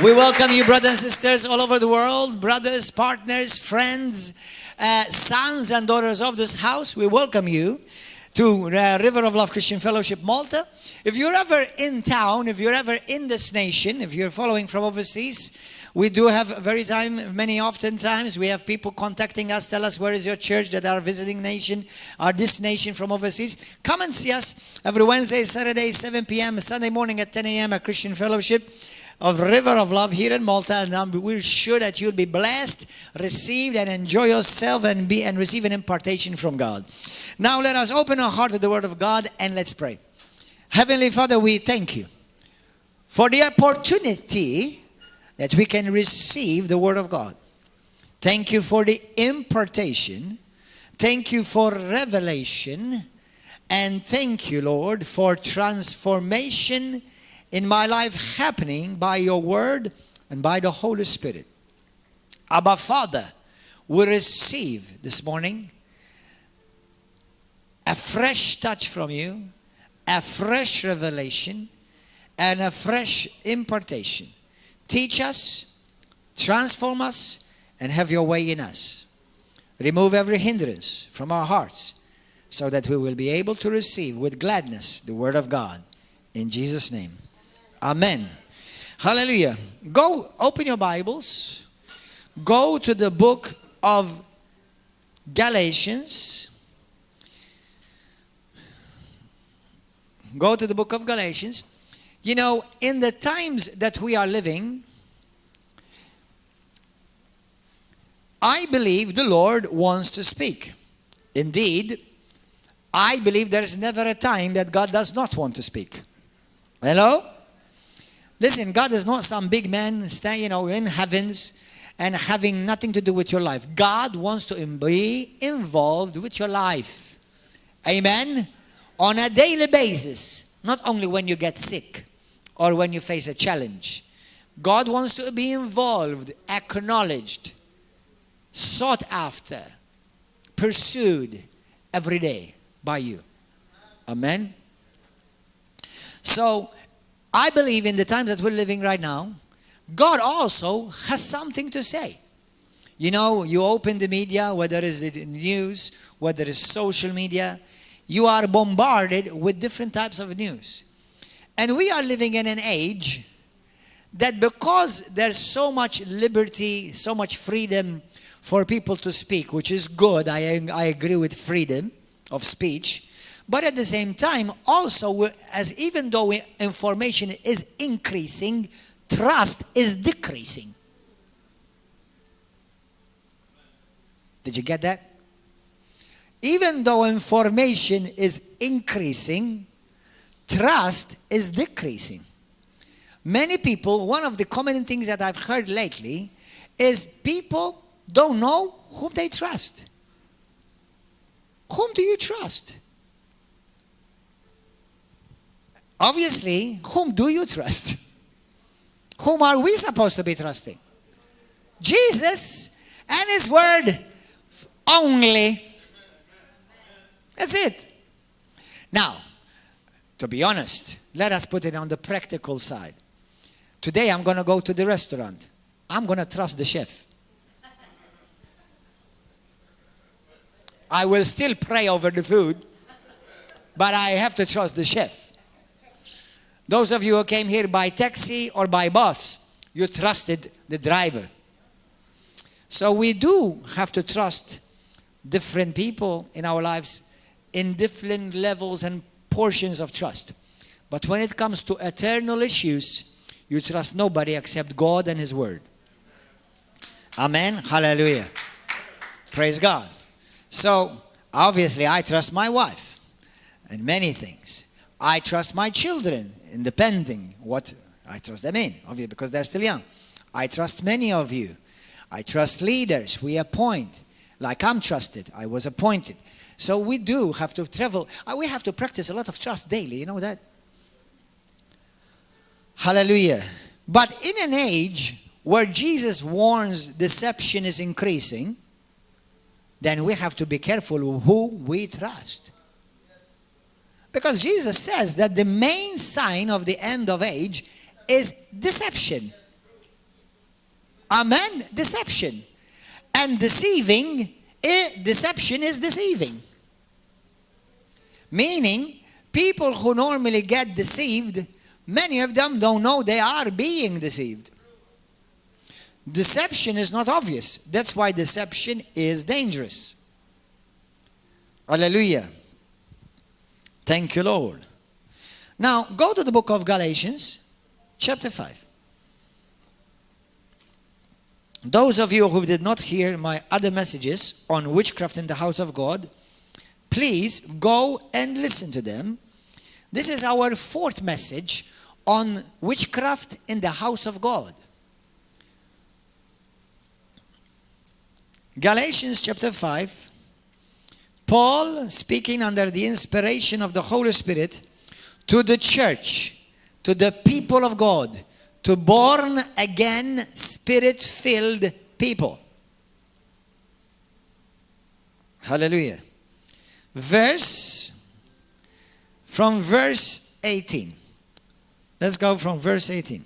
We welcome you, brothers and sisters all over the world, brothers, partners, friends, sons and daughters of this house. We welcome you to River of Love Christian Fellowship, Malta. If you're ever in town, if you're ever in this nation, if you're following from overseas, we do have oftentimes we have people contacting us, tell us where is your church that are visiting nation or this nation from overseas. Come and see us every Wednesday, Saturday, 7 p.m., Sunday morning at 10 a.m. at Christian Fellowship of River of Love here in Malta, and we're sure that you'll be blessed, received, and enjoy yourself and receive an impartation from God. Now let us open our heart to the Word of God and let's pray. Heavenly Father, we thank you for the opportunity that we can receive the Word of God. Thank you for the impartation. Thank you for revelation. And thank you, Lord, for transformation in my life happening by your Word and by the Holy Spirit. Abba, Father, we receive this morning a fresh touch from you, a fresh revelation, and a fresh impartation. Teach us, transform us, and have your way in us. Remove every hindrance from our hearts so that we will be able to receive with gladness the Word of God. In Jesus' name. Amen. Hallelujah. Go, open your Bibles. Go to the book of Galatians. Go to the book of Galatians. You know, in the times that we are living, I believe the Lord wants to speak. Indeed, I believe there is never a time that God does not want to speak. Hello? Listen, God is not some big man staying, in heavens and having nothing to do with your life. God wants to be involved with your life. Amen? On a daily basis, not only when you get sick or when you face a challenge. God wants to be involved, acknowledged, sought after, pursued every day by you. Amen? So, I believe in the times that we're living right now, God also has something to say. You open the media, whether it's the news, whether it's social media, you are bombarded with different types of news. And we are living in an age that because there's so much liberty, so much freedom for people to speak, which is good, I agree with freedom of speech. But at the same time, also, even though information is increasing, trust is decreasing. Did you get that? Even though information is increasing, trust is decreasing. Many people, one of the common things that I've heard lately is people don't know whom they trust. Whom do you trust? Obviously, whom do you trust? Whom are we supposed to be trusting? Jesus and His Word only. That's it. Now, to be honest, let us put it on the practical side. Today I'm going to go to the restaurant. I'm going to trust the chef. I will still pray over the food, but I have to trust the chef. Those of you who came here by taxi or by bus, you trusted the driver. So we do have to trust different people in our lives in different levels and portions of trust. But when it comes to eternal issues, you trust nobody except God and His Word. Amen. Hallelujah. Praise God. So, obviously, I trust my wife in many things. I trust my children, independent what I trust them in, obviously, because they're still young. I trust many of you. I trust leaders we appoint. Like I'm trusted, I was appointed. So we do have to travel. We have to practice a lot of trust daily, you know that? Hallelujah. But in an age where Jesus warns deception is increasing, then we have to be careful who we trust. Because Jesus says that the main sign of the end of age is deception. Amen? Deception. And deception is deceiving. Meaning, people who normally get deceived, many of them don't know they are being deceived. Deception is not obvious. That's why deception is dangerous. Hallelujah. Thank you, Lord. Now, go to the book of Galatians, chapter 5. Those of you who did not hear my other messages on witchcraft in the house of God, please go and listen to them. This is our fourth message on witchcraft in the house of God. Galatians chapter 5, Paul speaking under the inspiration of the Holy Spirit to the church, to the people of God, to born again, spirit-filled people. Hallelujah. From verse 18. Let's go from verse 18.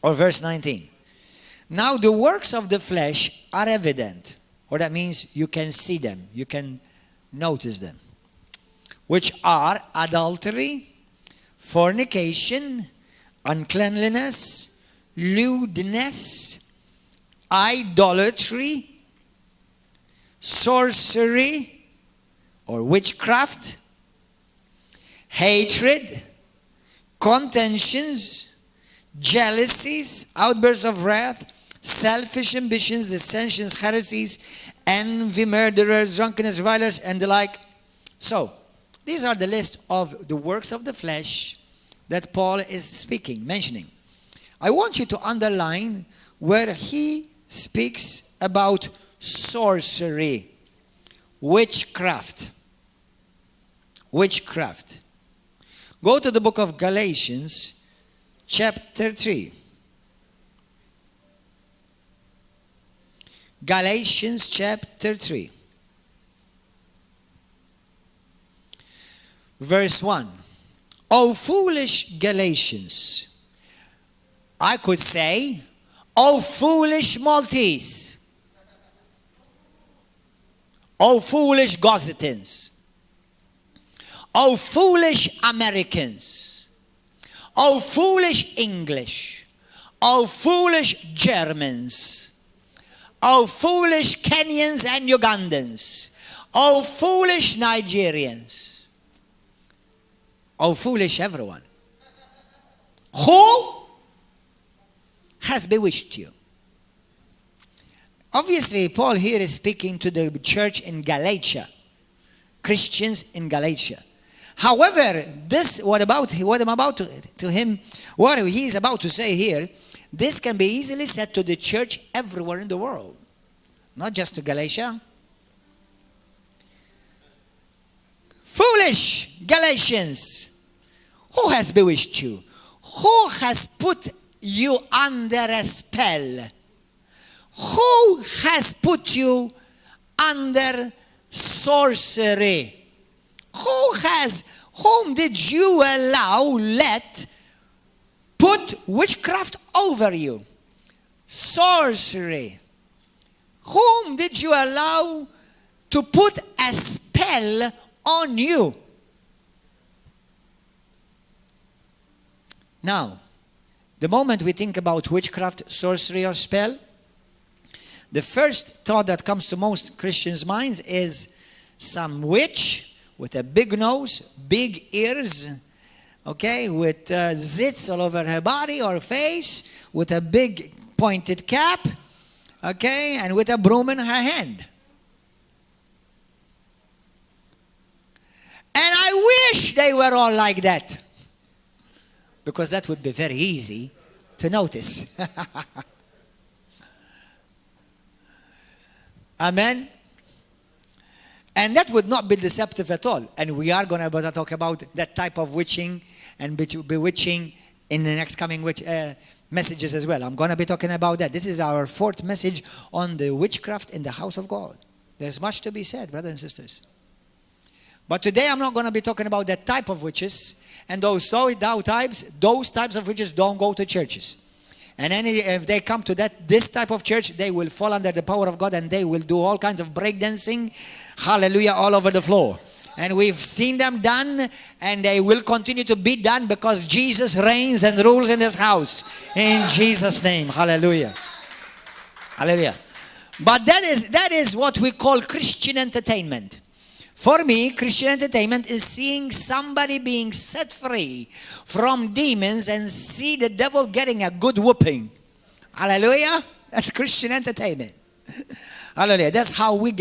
Or verse 19. Now the works of the flesh are evident. Or that means you can see them. You can notice them. Which are adultery, fornication, uncleanliness, lewdness, idolatry, sorcery or witchcraft, hatred, contentions, jealousies, outbursts of wrath, selfish ambitions, dissensions, heresies, envy, murderers, drunkenness, revilers, and the like. So, these are the list of the works of the flesh that Paul is mentioning. I want you to underline where he speaks about sorcery, witchcraft. Witchcraft. Go to the book of Galatians, chapter 3. Galatians chapter 3. Verse 1. O foolish Galatians. I could say, O foolish Maltese. O foolish Gossitans. O foolish Americans. O foolish English. O foolish Germans. O foolish Kenyans and Ugandans. O foolish Nigerians. O foolish everyone. Who has bewitched you? Obviously, Paul here is speaking to the church in Galatia. Christians in Galatia. However, what he is about to say here, this can be easily said to the church everywhere in the world. Not just to Galatia. Foolish Galatians, who has bewitched you? Who has put you under a spell? Who has put you under sorcery? Whom did you let put witchcraft over you? Sorcery. Whom did you allow to put a spell on you? Now, the moment we think about witchcraft, sorcery, or spell, the first thought that comes to most Christians' minds is some witch with a big nose, big ears, okay, with zits all over her body or face, with a big pointed cap, okay, and with a broom in her hand. And I wish they were all like that, because that would be very easy to notice. Amen? And that would not be deceptive at all. And we are going to talk about that type of witching and bewitching in the next coming messages as well. I'm going to be talking about that. This is our fourth message on the witchcraft in the house of God. There's much to be said, brothers and sisters. But today I'm not going to be talking about that type of witches. And those types of witches don't go to churches. And if they come to this type of church, they will fall under the power of God and they will do all kinds of breakdancing, hallelujah, all over the floor. And we've seen them done, and they will continue to be done because Jesus reigns and rules in this house. In Jesus' name, hallelujah. Hallelujah. But that is what we call Christian entertainment. For me, Christian entertainment is seeing somebody being set free from demons and see the devil getting a good whooping. Hallelujah. That's Christian entertainment. Hallelujah. That's how we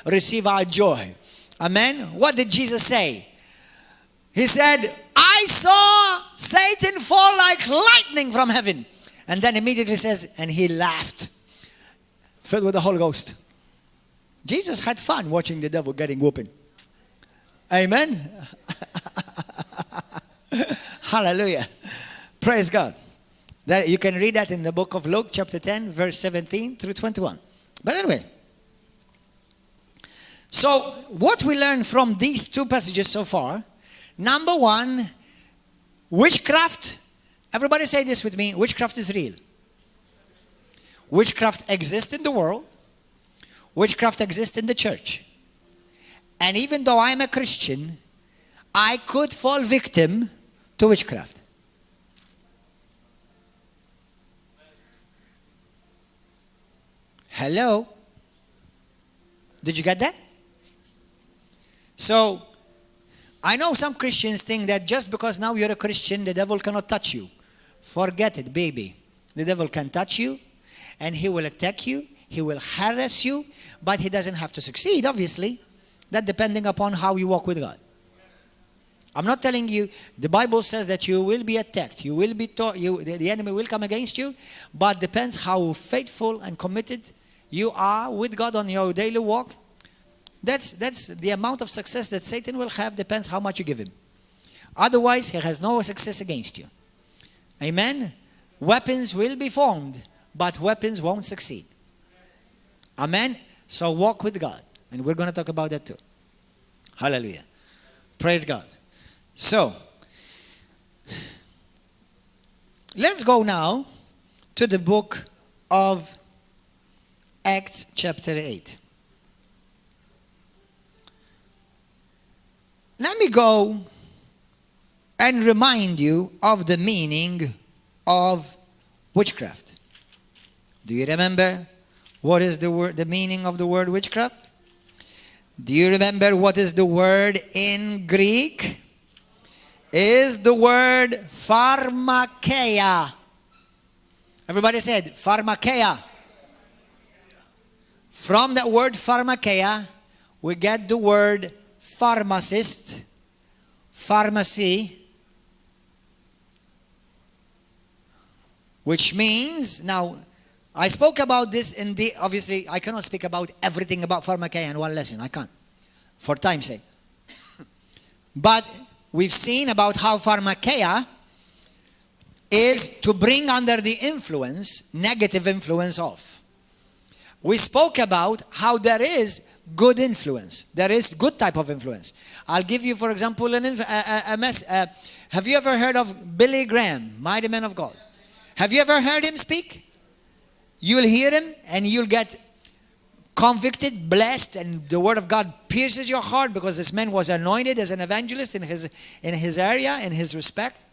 receive our joy. Amen. What did Jesus say? He said, I saw Satan fall like lightning from heaven. And then immediately says, and he laughed, filled with the Holy Ghost. Jesus had fun watching the devil getting whooping. Amen. Hallelujah. Praise God. That you can read that in the book of Luke, chapter 10, verse 17 through 21. But anyway, so what we learn from these two passages so far, number one, witchcraft. Everybody say this with me. Witchcraft is real. Witchcraft exists in the world. Witchcraft exists in the church. And even though I'm a Christian, I could fall victim to witchcraft. Hello? Did you get that? So, I know some Christians think that just because now you're a Christian, the devil cannot touch you. Forget it, baby. The devil can touch you, and he will attack you, he will harass you, but he doesn't have to succeed, obviously. That depending upon how you walk with God. I'm not telling you, the Bible says that you will be attacked, you will be the enemy will come against you, but depends how faithful and committed you are with God on your daily walk. That's the amount of success that Satan will have, depends how much you give him. Otherwise, he has no success against you. Amen? Weapons will be formed, but weapons won't succeed. Amen? So walk with God. And we're going to talk about that too. Hallelujah. Praise God. So, let's go now to the book of Acts chapter 8. Let me go and remind you of the meaning of witchcraft. Do you remember what is the meaning of the word witchcraft? Do you remember what is the word in Greek? Is the word Pharmakeia. Everybody said Pharmakeia. From that word Pharmakeia, we get the word pharmacist, pharmacy, which means, now, I spoke about this obviously, I cannot speak about everything about Pharmakeia in one lesson. I can't, for time's sake. But we've seen about how Pharmakeia is to bring under the influence, negative influence of. We spoke about how there is good influence. There is good type of influence. I'll give you, for example, have you ever heard of Billy Graham, mighty man of God? Have you ever heard him speak? You'll hear him and you'll get convicted, blessed, and the word of God pierces your heart because this man was anointed as an evangelist in his area, in his respect.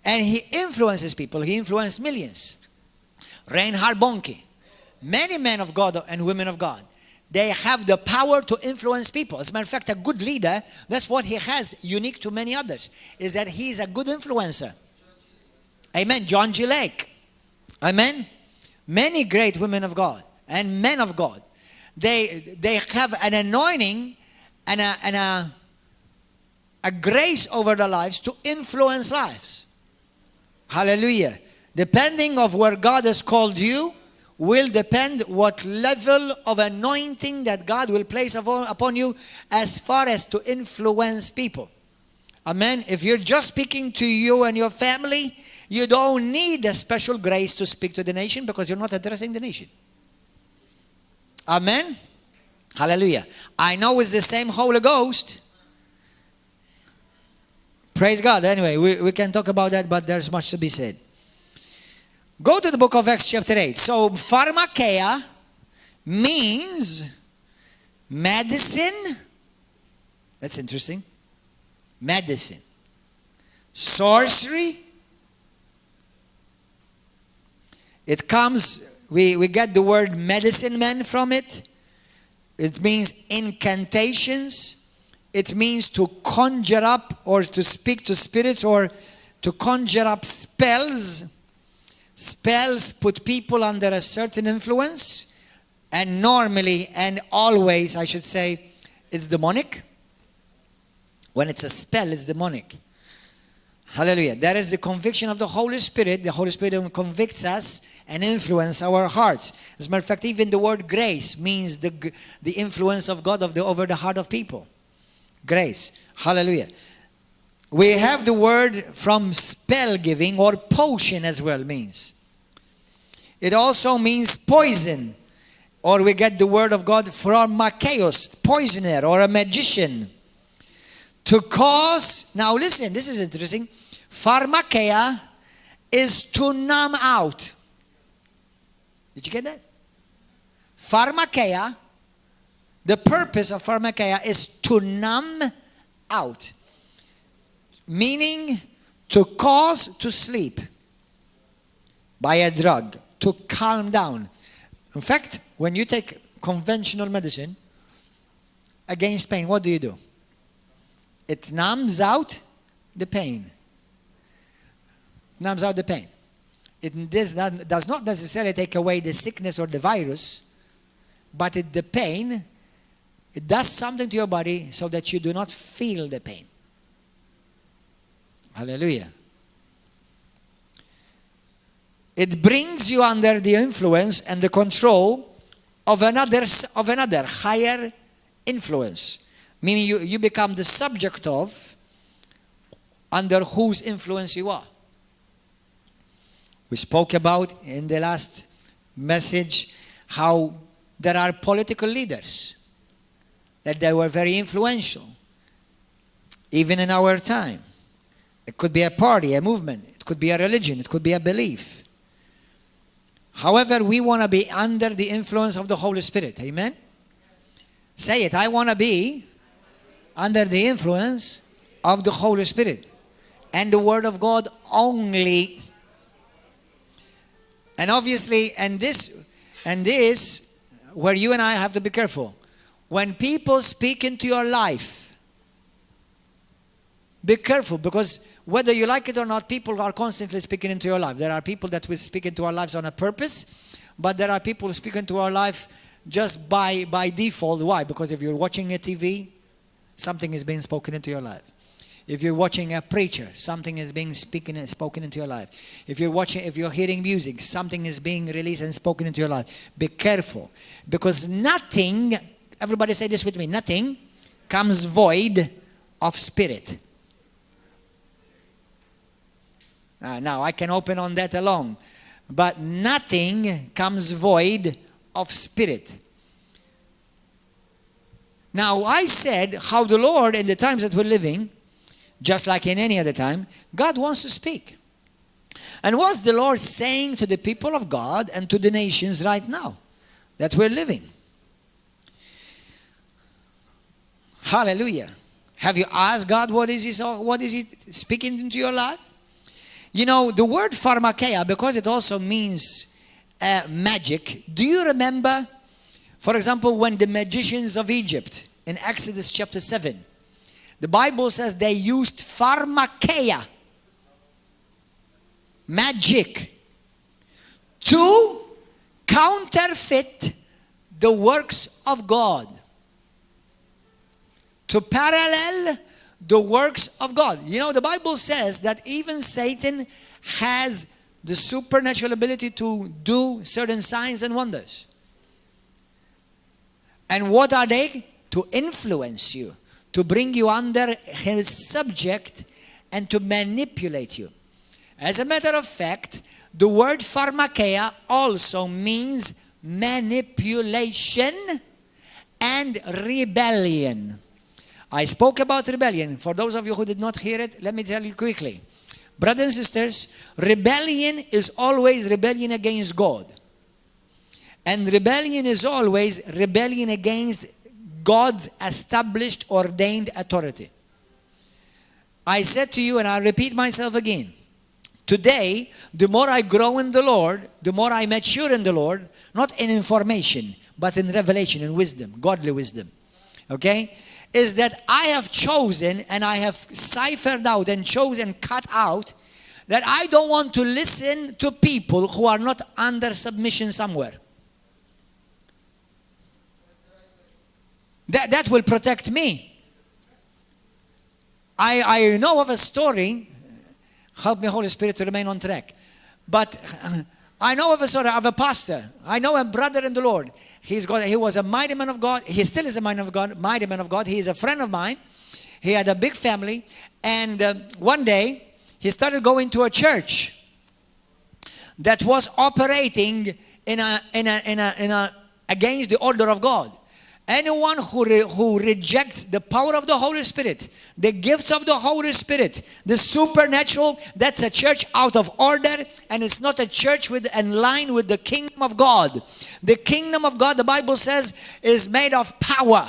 And he influences people. He influenced millions. Reinhard Bonnke. Many men of God and women of God. They have the power to influence people. As a matter of fact, a good leader, that's what he has, unique to many others, is that he is a good influencer. Amen. John G. Lake. Amen. Many great women of God and men of God. They have an anointing and a grace over their lives to influence lives. Hallelujah. Depending of where God has called you, will depend what level of anointing that God will place upon you as far as to influence people. Amen. If you're just speaking to you and your family, you don't need a special grace to speak to the nation because you're not addressing the nation. Amen. Hallelujah. I know it's the same Holy Ghost. Praise God. Anyway, we can talk about that, but there's much to be said. Go to the book of Acts chapter 8. So Pharmakeia means medicine. That's interesting. Medicine. Sorcery. It comes, we get the word medicine man from it. It means incantations. It means to conjure up or to speak to spirits or to conjure up spells. Spells put people under a certain influence, and normally and always, I should say, it's demonic. When it's a spell, it's demonic. Hallelujah. There is the conviction of the Holy Spirit. The Holy Spirit convicts us and influences our hearts. As a matter of fact, even the word grace means the influence of God over the heart of people. Grace. Hallelujah. We have the word from spell giving or potion as well means. It also means poison. Or we get the word of God from Pharmakeia, poisoner or a magician. To cause, now listen, this is interesting. Pharmakeia is to numb out. Did you get that? Pharmakeia, the purpose of Pharmakeia is to numb out. Meaning to cause to sleep by a drug, to calm down. In fact, when you take conventional medicine against pain, what do? It numbs out the pain. Numbs out the pain. It does not necessarily take away the sickness or the virus, but the pain, it does something to your body so that you do not feel the pain. Hallelujah. It brings you under the influence and the control of another higher influence. Meaning you become the subject of under whose influence you are. We spoke about in the last message how there are political leaders, that they were very influential, even in our time. It could be a party, a movement. It could be a religion. It could be a belief. However, we want to be under the influence of the Holy Spirit. Amen? Say it. I want to be under the influence of the Holy Spirit and the Word of God only. And obviously, and this, where you and I have to be careful. When people speak into your life, be careful, because whether you like it or not, people are constantly speaking into your life. There are people that will speak into our lives on a purpose, but there are people who speak into our life just by default. Why? Because if you're watching a TV, something is being spoken into your life. If you're watching a preacher, something is being spoken into your life. If you're hearing music, something is being released and spoken into your life. Be careful, because nothing, everybody say this with me, nothing comes void of spirit. Now, I can open on that alone. But nothing comes void of spirit. Now, I said how the Lord, in the times that we're living, just like in any other time, God wants to speak. And what's the Lord saying to the people of God and to the nations right now that we're living? Hallelujah. Have you asked God what is he speaking into your life? You know, the word Pharmakeia, because it also means magic. Do you remember, for example, when the magicians of Egypt, in Exodus chapter 7, the Bible says they used Pharmakeia, magic, to counterfeit the works of God, to parallel the works of God. You know, the Bible says that even Satan has the supernatural ability to do certain signs and wonders. And what are they? To influence you, to bring you under his subject and to manipulate you. As a matter of fact, the word Pharmakeia also means manipulation and rebellion. I spoke about rebellion. For those of you who did not hear it, let me tell you quickly. Brothers and sisters, rebellion is always rebellion against God. And rebellion is always rebellion against God's established, ordained authority. I said to you, and I'll repeat myself again, today, the more I grow in the Lord, the more I mature in the Lord, not in information, but in revelation and wisdom, godly wisdom. Okay? Is that I have chosen and I have ciphered out and chosen, cut out, that I don't want to listen to people who are not under submission somewhere. That will protect me. I know of a story. Help me, Holy Spirit, to remain on track. But I know of a story of a pastor. I know a brother in the Lord. He was a mighty man of God. He still is a mighty man of God. He is a friend of mine. He had a big family. And one day, he started going to a church that was operating against the order of God. Anyone who rejects the power of the Holy Spirit, the gifts of the Holy Spirit, the supernatural, that's a church out of order, and it's not a church in line with the kingdom of God. The kingdom of God, the Bible says, is made of power.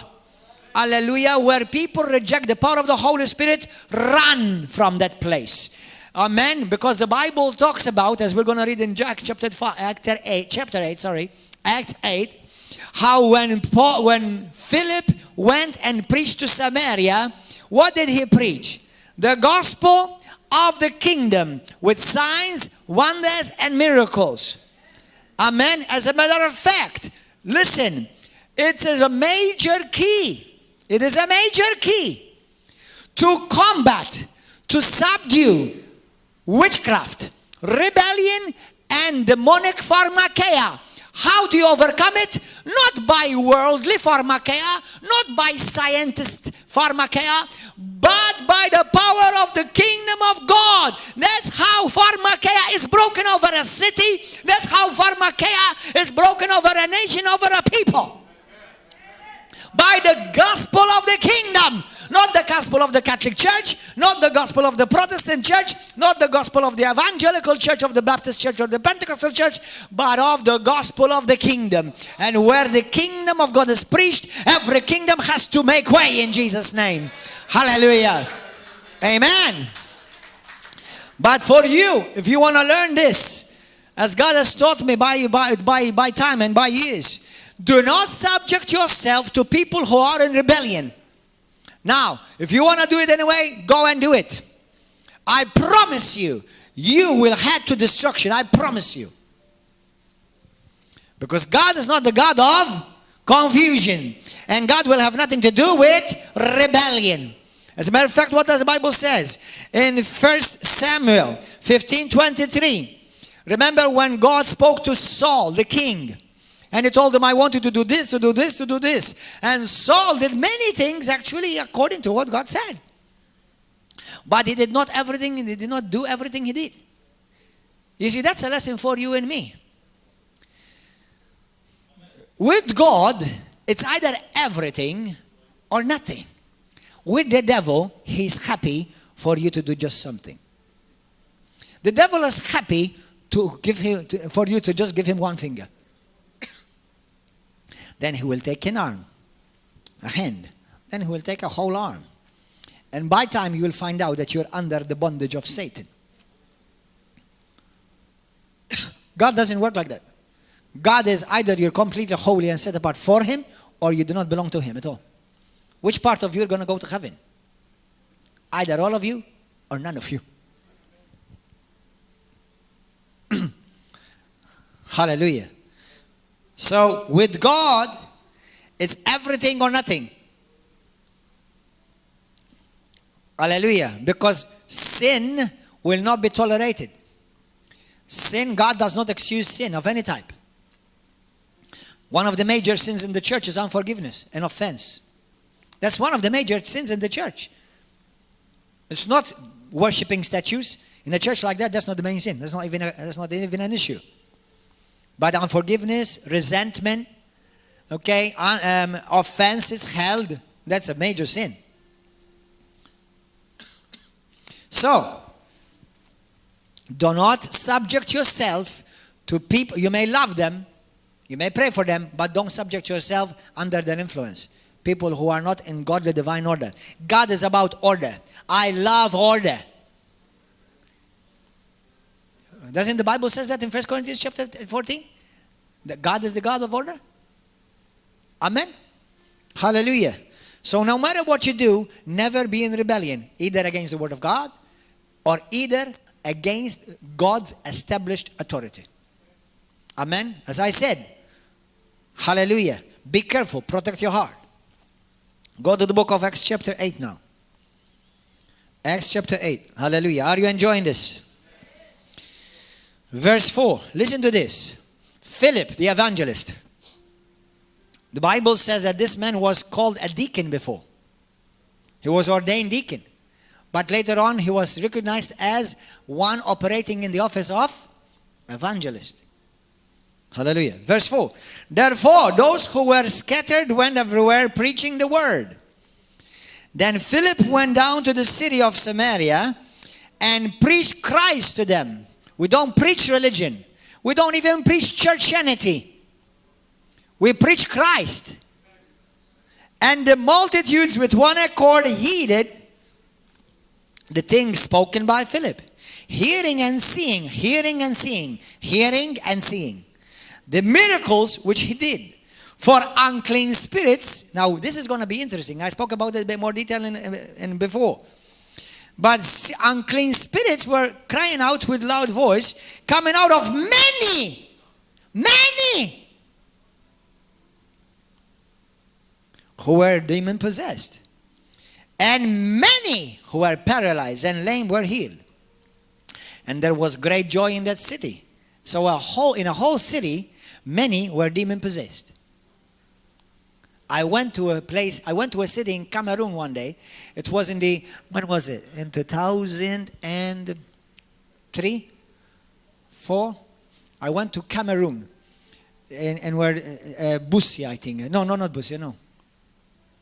Hallelujah. Where people reject the power of the Holy Spirit, run from that place. Amen. Because the Bible talks about, as we're going to read in Acts 8, how when Philip went and preached to Samaria, what did he preach? The gospel of the kingdom with signs, wonders, and miracles. Amen. As a matter of fact, listen, it is a major key. It is a major key to combat, to subdue witchcraft, rebellion, and demonic pharmakeia. How do you overcome it? Not by worldly pharmakeia, not by scientist pharmakeia, but by the power of the kingdom of God. That's how pharmakeia is broken over a city. That's how pharmakeia is broken over a nation, over a people. By the gospel of the kingdom. Not the gospel of the Catholic Church, not the gospel of the Protestant Church, not the gospel of the Evangelical Church, of the Baptist Church, or the Pentecostal Church, but of the gospel of the kingdom. And where the kingdom of God is preached, every kingdom has to make way in Jesus' name. Hallelujah. Amen. But for you, if you want to learn this, as God has taught me by time and by years, do not subject yourself to people who are in rebellion. Now, if you want to do it anyway, go and do it. I promise you, you will head to destruction. I promise you. Because God is not the God of confusion. And God will have nothing to do with rebellion. As a matter of fact, what does the Bible says? In 1 Samuel 15:23. Remember when God spoke to Saul, the king. And he told him, I want you to do this, to do this, to do this. And Saul did many things actually according to what God said. But he did not do everything he did. You see, that's a lesson for you and me. With God, it's either everything or nothing. With the devil, he's happy for you to do just something. The devil is happy for you to just give him one finger. Then he will take an arm, a hand. Then he will take a whole arm. And by time you will find out that you're under the bondage of Satan. God doesn't work like that. God is either you're completely holy and set apart for him, or you do not belong to him at all. Which part of you are going to go to heaven? Either all of you or none of you. Hallelujah. So with God, it's everything or nothing. Hallelujah. Because sin will not be tolerated. Sin, God does not excuse sin of any type. One of the major sins in the church is unforgiveness and offense. That's one of the major sins in the church. It's not worshiping statues. In a church like that, that's not the main sin. That's not even an issue. But unforgiveness, resentment, offense is held. That's a major sin. So, Do not subject yourself to people. You may love them, you may pray for them, but don't subject yourself under their influence. People who are not in godly divine order. God is about order. I love order. Doesn't the Bible says that in 1 Corinthians chapter 14? That God is the God of order? Amen? Hallelujah. So no matter what you do, never be in rebellion, either against the word of God or either against God's established authority. Amen? As I said, hallelujah. Be careful, protect your heart. Go to the book of Acts chapter 8 now. Acts chapter 8. Hallelujah. Are you enjoying this? Verse 4. Listen to this. Philip, the evangelist. The Bible says that this man was called a deacon before. He was ordained deacon. But later on, he was recognized as one operating in the office of evangelist. Hallelujah. Verse 4. Therefore, those who were scattered went everywhere preaching the word. Then Philip went down to the city of Samaria and preached Christ to them. We don't preach religion. We don't even preach churchianity. We preach Christ. And the multitudes with one accord heeded the things spoken by Philip. Hearing and seeing, hearing and seeing, hearing and seeing. The miracles which he did for unclean spirits. Now, this is going to be interesting. I spoke about it in a bit more detail in before. But unclean spirits were crying out with loud voice, coming out of many who were demon possessed. And many who were paralyzed and lame were healed. And there was great joy in that city. So in a whole city, many were demon possessed. I went to a city in Cameroon one day. It was when was it? In 2003, 4. I went to Cameroon. And where, Busia, I think. No, not Busia, no.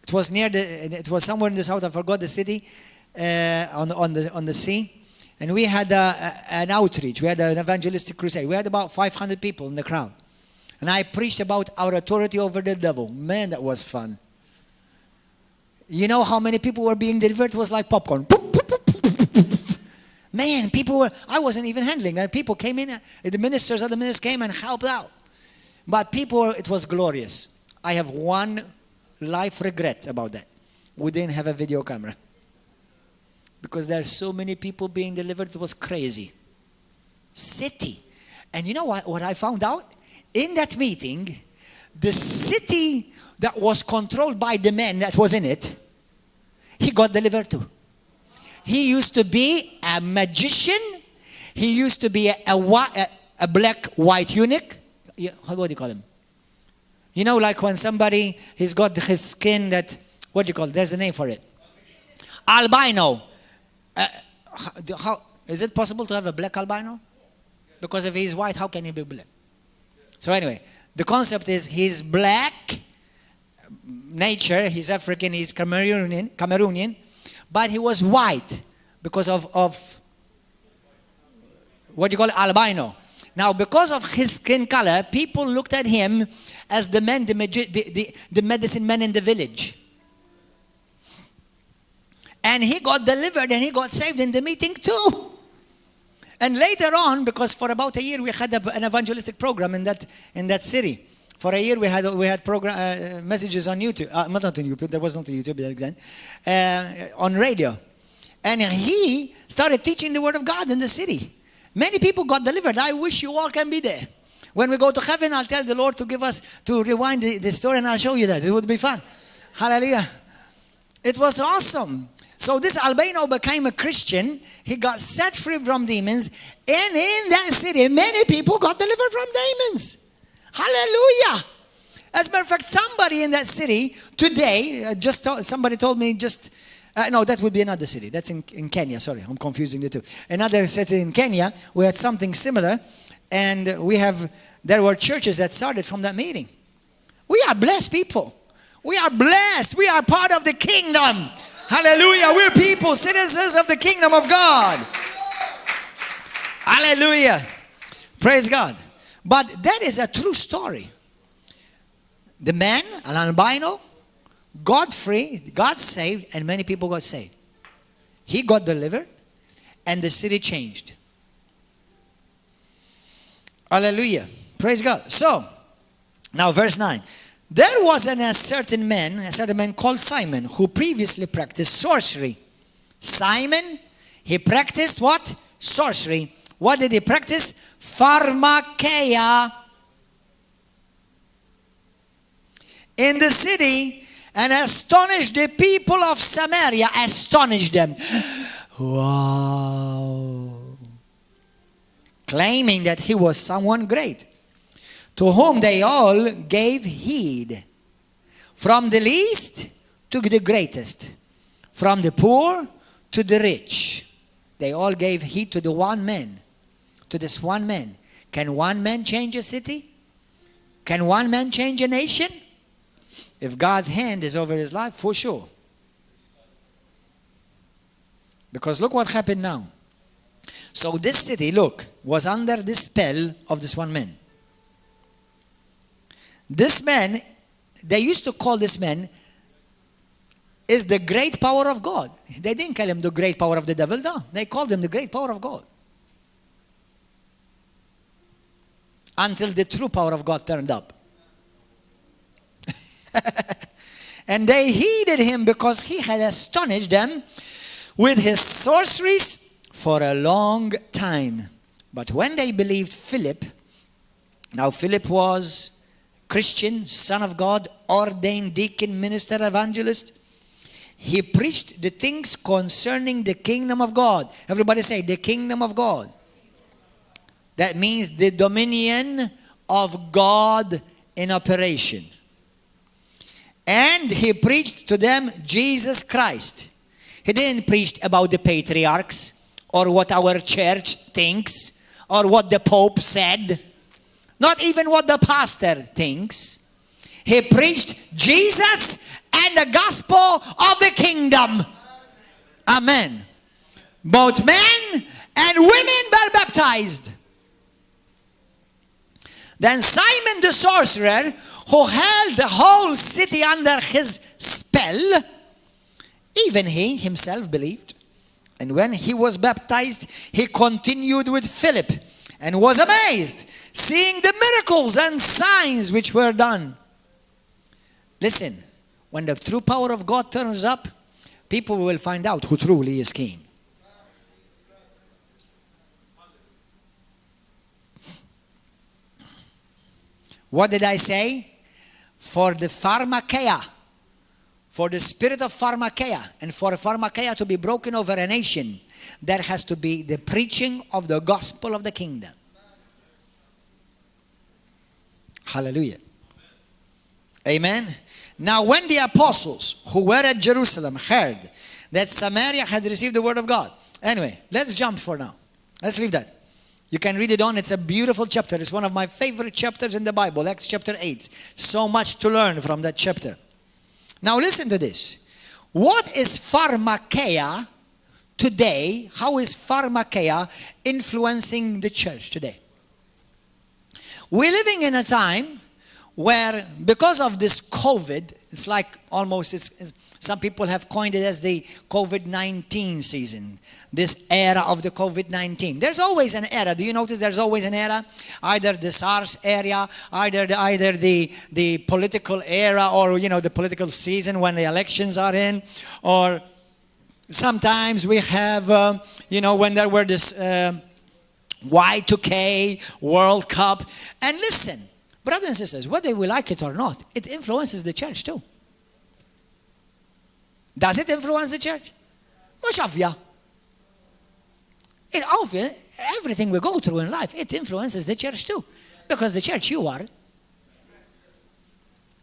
It was somewhere in the south, I forgot the city, on the sea. And we had an outreach. We had an evangelistic crusade. We had about 500 people in the crowd. And I preached about our authority over the devil. Man, that was fun. You know how many people were being delivered? It was like popcorn. Man, I wasn't even handling. And people came in, the ministers came and helped out. But it was glorious. I have one life regret about that. We didn't have a video camera. Because there are so many people being delivered, it was crazy. City. And you know what I found out? In that meeting, the city that was controlled by the man that was in it, he got delivered too. He used to be a magician. He used to be a black white eunuch. What do you call him? You know, like when somebody, he's got his skin that, what do you call it? There's a name for it. Albino. How is it possible to have a black albino? Because if he's white, how can he be black? So anyway, the concept is he's black nature, he's African, he's Cameroonian, but he was white because of what you call albino. Now, because of his skin color, people looked at him as the medicine man in the village. And he got delivered and he got saved in the meeting too. And later on, because for about a year we had an evangelistic program in that city. For a year we had program messages on YouTube. Not on YouTube. There was not YouTube back then. On radio, and he started teaching the word of God in the city. Many people got delivered. I wish you all can be there. When we go to heaven, I'll tell the Lord to rewind the story, and I'll show you that. It would be fun. Hallelujah! It was awesome. So this albino became a Christian. He got set free from demons. And in that city, many people got delivered from demons. Hallelujah. As a matter of fact, somebody in that city today, somebody told me no, that would be another city. That's in Kenya. Sorry, I'm confusing the two. Another city in Kenya, we had something similar. And there were churches that started from that meeting. We are blessed people. We are blessed. We are part of the kingdom. Hallelujah. We're people, citizens of the kingdom of God. Hallelujah. Praise God. But that is a true story. The man, an albino, got free, got saved, and many people got saved. He got delivered, and the city changed. Hallelujah. Praise God. So, now verse 9. There was a certain man called Simon, who previously practiced sorcery. Simon, he practiced what? Sorcery. What did he practice? Pharmakeia. In the city, and astonished the people of Samaria. Astonished them. Wow. Claiming that he was someone great, to whom they all gave heed, from the least to the greatest, from the poor to the rich. They all gave heed to the one man, to this one man. Can one man change a city? Can one man change a nation? If God's hand is over his life, for sure. Because look what happened now. So this city, look, was under the spell of this one man. This man, they used to call this man, is the great power of God. They didn't call him the great power of the devil, no. They called him the great power of God. Until the true power of God turned up. And they heeded him because he had astonished them with his sorceries for a long time. But when they believed Philip, now Philip was Christian, son of God, ordained deacon, minister, evangelist. He preached the things concerning the kingdom of God. Everybody say, the kingdom of God. That means the dominion of God in operation. And he preached to them Jesus Christ. He didn't preach about the patriarchs or what our church thinks or what the Pope said. Not even what the pastor thinks. He preached Jesus and the gospel of the kingdom. Amen. Both men and women were baptized. Then Simon the sorcerer, who held the whole city under his spell, even he himself believed. And when he was baptized, he continued with Philip and was amazed, seeing the miracles and signs which were done. Listen, when the true power of God turns up, people will find out who truly is king. What did I say? For the Pharmakeia, for the spirit of Pharmakeia, and for Pharmakeia to be broken over a nation, there has to be the preaching of the gospel of the kingdom. Hallelujah. Amen. Now when the apostles who were at Jerusalem heard that Samaria had received the word of God. Anyway, let's jump for now. Let's leave that. You can read it on. It's a beautiful chapter. It's one of my favorite chapters in the Bible, Acts chapter 8. So much to learn from that chapter. Now listen to this. What is Pharmakeia today? How is Pharmakeia influencing the church today? We're living in a time where, because of this COVID, it's like almost, some people have coined it as the COVID-19 season, this era of the COVID-19. There's always an era. Do you notice there's always an era? Either the SARS era, either the political era, or, the political season when the elections are in, or sometimes we have, when there were this Y2K, World Cup. And listen, brothers and sisters, whether we like it or not, it influences the church too. Does it influence the church? Mux ovvja. It's obvious. Everything we go through in life, it influences the church too. Because the church you are.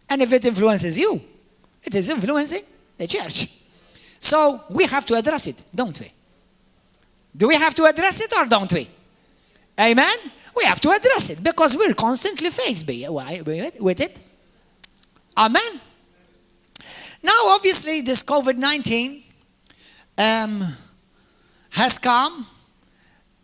And if it influences you, it is influencing the church. So we have to address it, don't we? Do we have to address it or don't we? Amen? We have to address it because we're constantly faced with it. Amen? Now, obviously, this COVID-19 has come.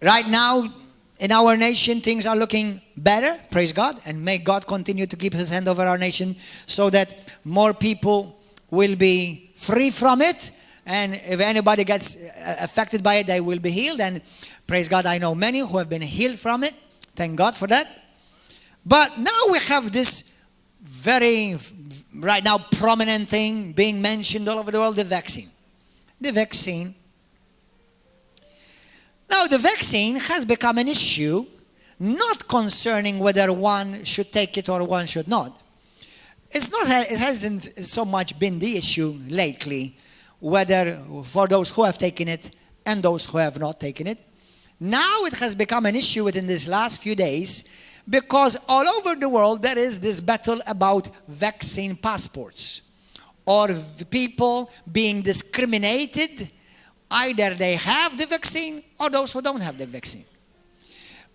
Right now, In our nation, things are looking better, praise God, and may God continue to keep his hand over our nation so that more people will be free from it, and if anybody gets affected by it, they will be healed, and praise God, I know many who have been healed from it. Thank God for that. But now we have this very, right now, prominent thing being mentioned all over the world, the vaccine. The vaccine. Now, the vaccine has become an issue, not concerning whether one should take it or one should not. It hasn't so much been the issue lately, whether for those who have taken it and those who have not taken it. Now it has become an issue within these last few days because all over the world there is this battle about vaccine passports or people being discriminated. Either they have the vaccine or those who don't have the vaccine.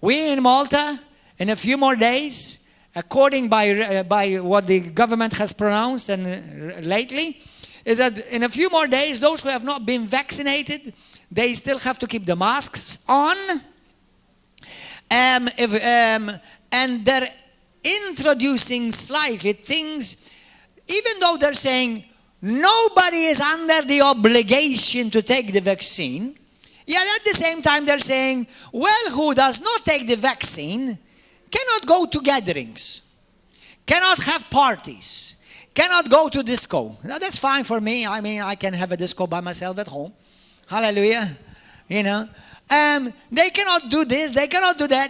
We in Malta, in a few more days, according by what the government has pronounced and lately, is that in a few more days, those who have not been vaccinated, they still have to keep the masks on. And they're introducing slightly things, even though they're saying nobody is under the obligation to take the vaccine, yet at the same time they're saying, well, who does not take the vaccine cannot go to gatherings, cannot have parties, cannot go to disco. Now that's fine for me. I mean, I can have a disco by myself at home. Hallelujah. You know. They cannot do this, they cannot do that.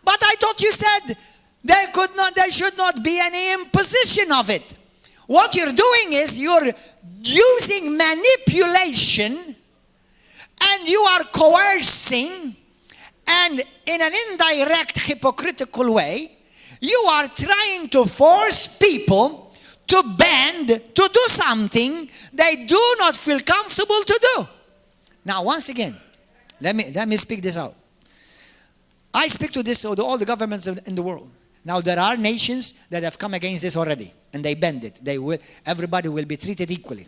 But I thought you said there should not be any imposition of it. What you're doing is you're using manipulation and you are coercing, and in an indirect, hypocritical way, you are trying to force people to bend, to do something they do not feel comfortable to do. Now, once again, let me speak this out. I speak to this to all the governments in the world. Now, there are nations that have come against this already, and they bend it. Everybody will be treated equally.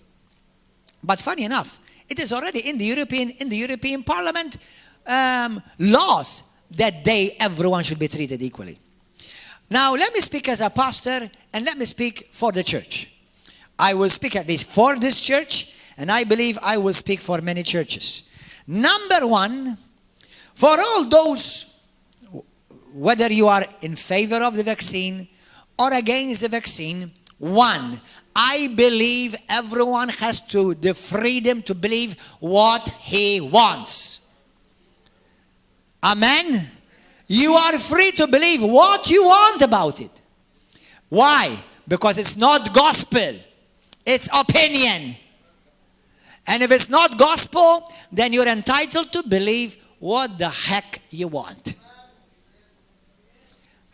But funny enough, it is already in the European Parliament laws that everyone should be treated equally. Now, let me speak as a pastor, and let me speak for the church. I will speak at least for this church, and I believe I will speak for many churches. Number one, for all those, whether you are in favor of the vaccine or against the vaccine, one, I believe everyone has the freedom to believe what he wants. Amen? You are free to believe what you want about it. Why? Because it's not gospel. It's opinion. And if it's not gospel, then you're entitled to believe what the heck you want.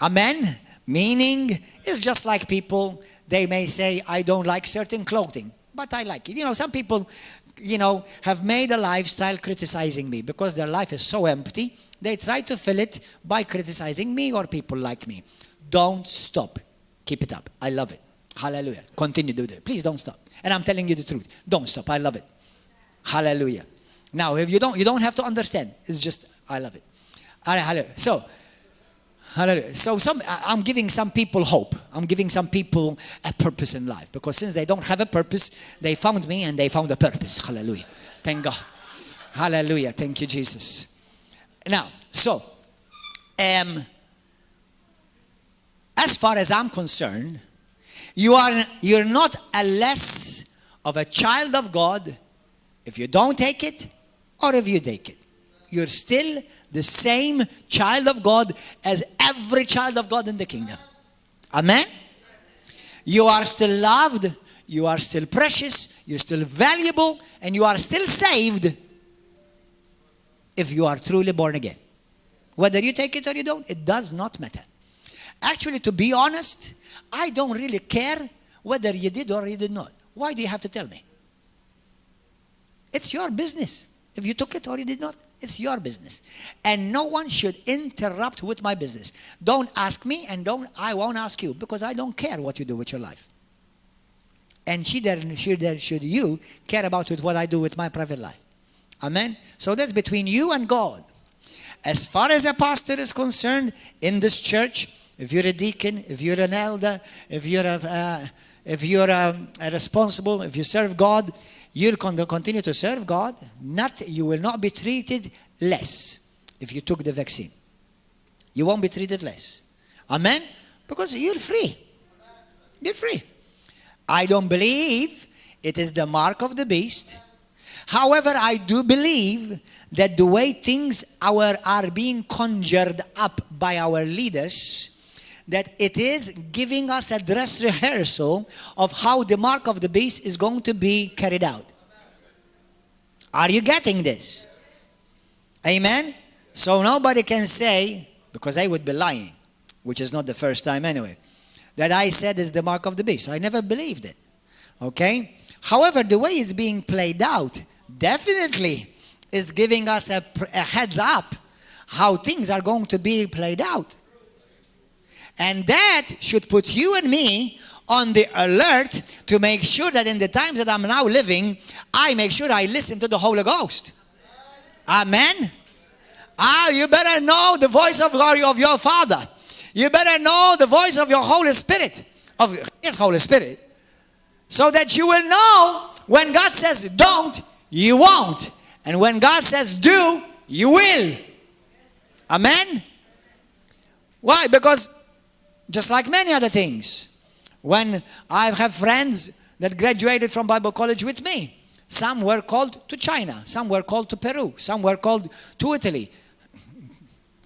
Amen? Meaning, it's just like people, they may say, I don't like certain clothing, but I like it. You know, some people, have made a lifestyle criticizing me because their life is so empty. They try to fill it by criticizing me or people like me. Don't stop. Keep it up. I love it. Hallelujah. Continue to do that. Please don't stop. And I'm telling you the truth. Don't stop. I love it. Hallelujah. Now, if you don't have to understand. It's just, I love it. Hallelujah. So, hallelujah. So I'm giving some people hope. I'm giving some people a purpose in life. Because since they don't have a purpose, they found me and they found a purpose. Hallelujah. Thank God. Hallelujah. Thank you, Jesus. Now, so, as far as I'm concerned, you're not a less of a child of God if you don't take it or if you take it. You're still the same child of God as every child of God in the kingdom. Amen? You are still loved, you are still precious, you're still valuable, and you are still saved if you are truly born again. Whether you take it or you don't, it does not matter. Actually, to be honest, I don't really care whether you did or you did not. Why do you have to tell me? It's your business. If you took it or you did not, it's your business. And no one should interrupt with my business. Don't ask me and I won't ask you because I don't care what you do with your life. And should you care about what I do with my private life. Amen? So that's between you and God. as far as a pastor is concerned in this church, if you're a deacon, if you're an elder, if you're a responsible, if you serve God, you'll continue to serve God. You will not be treated less if you took the vaccine. You won't be treated less. Amen? Because you're free. You're free. I don't believe it is the mark of the beast. However, I do believe that the way things are being conjured up by our leaders, that it is giving us a dress rehearsal of how the mark of the beast is going to be carried out. Are you getting this? Amen? So nobody can say, because I would be lying, which is not the first time anyway, that I said is the mark of the beast. I never believed it. Okay? However, the way it's being played out definitely is giving us a heads up how things are going to be played out. And that should put you and me on the alert to make sure that in the times that I'm now living, I make sure I listen to the Holy Ghost. Amen? You better know the voice of your Father. You better know the voice of your Holy Spirit, of His Holy Spirit, so that you will know when God says don't, you won't. And when God says do, you will. Amen? Why? Because just like many other things, when I have friends that graduated from Bible college with me, some were called to China, some were called to Peru, some were called to Italy,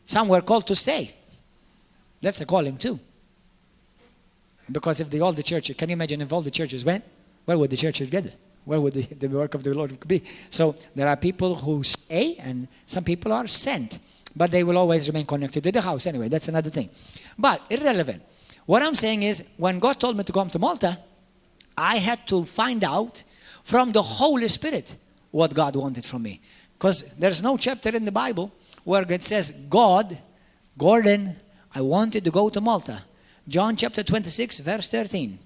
some were called to stay. That's a calling too. Because if all the churches, can you imagine if all the churches went, where would the churches get? Where would the work of the Lord be? So there are people who stay and some people are sent. But they will always remain connected to the house anyway. That's another thing. But irrelevant. What I'm saying is, when God told me to come to Malta, I had to find out from the Holy Spirit what God wanted from me. Because there's no chapter in the Bible where it says, Gordon, I wanted to go to Malta. John chapter 26, verse 13.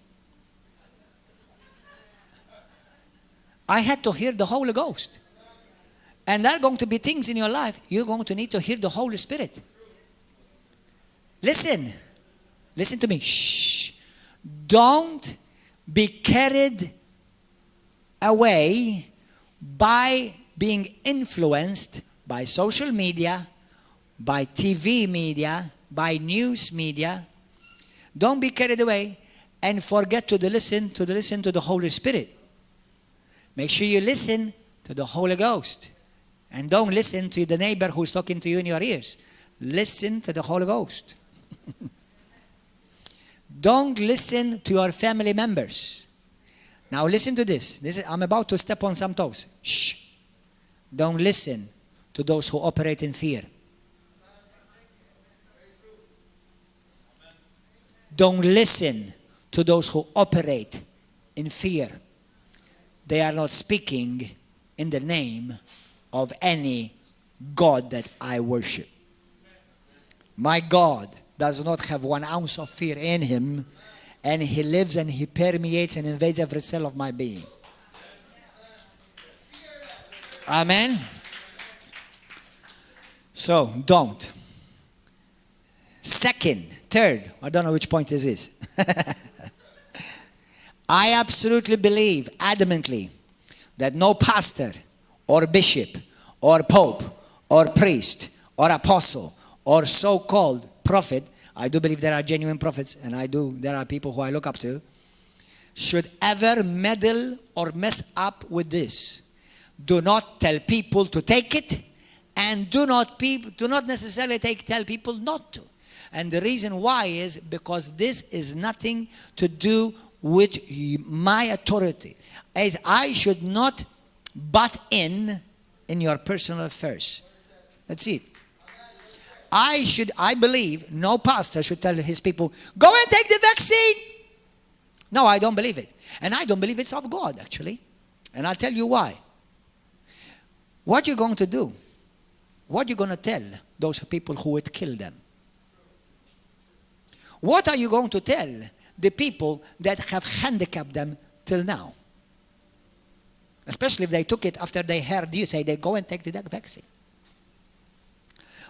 I had to hear the Holy Ghost. And there are going to be things in your life, you're going to need to hear the Holy Spirit. Listen to me. Shh. Don't be carried away by being influenced by social media, by TV media, by news media. Don't be carried away and forget to listen to the Holy Spirit. Make sure you listen to the Holy Ghost. And don't listen to the neighbor who's talking to you in your ears. Listen to the Holy Ghost. Don't listen to your family members. Now listen to this. I'm about to step on some toes. Shh. Don't listen to those who operate in fear. Don't listen to those who operate in fear. They are not speaking in the name of any God that I worship. My God does not have 1 ounce of fear in him, and he lives and he permeates and invades every cell of my being. Amen? So, don't. Third, I don't know which point this is. I absolutely believe, adamantly, that no pastor or bishop or pope or priest or apostle or so-called prophet, I do believe there are genuine prophets, and there are people who I look up to, should ever meddle or mess up with this. Do not tell people to take it, and do not necessarily tell people not to. And the reason why is because this is nothing to do with my authority. I should not butt in your personal affairs. That's it. I believe no pastor should tell his people, go and take the vaccine. No, I don't believe it. And I don't believe it's of God, actually. And I'll tell you why. What you're going to do, what you're going to tell those people who would kill them? What are you going to tell the people that have handicapped them till now? Especially if they took it after they heard you say they go and take the vaccine.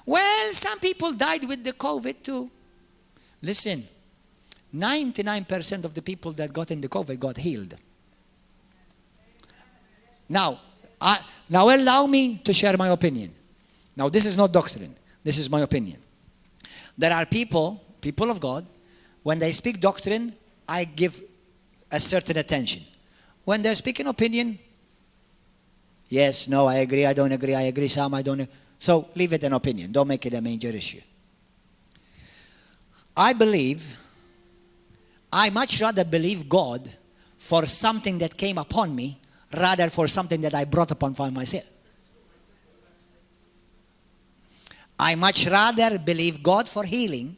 Well, some people died with the COVID too. Listen, 99% of the people that got in the COVID got healed. Now allow me to share my opinion. Now, this is not doctrine. This is my opinion. There are people of God, when they speak doctrine, I give a certain attention. When they're speaking opinion, yes, no, I agree, I don't agree, I agree, some, I don't. So leave it an opinion. Don't make it a major issue. I much rather believe God for something that came upon me rather for something that I brought upon for myself. I much rather believe God for healing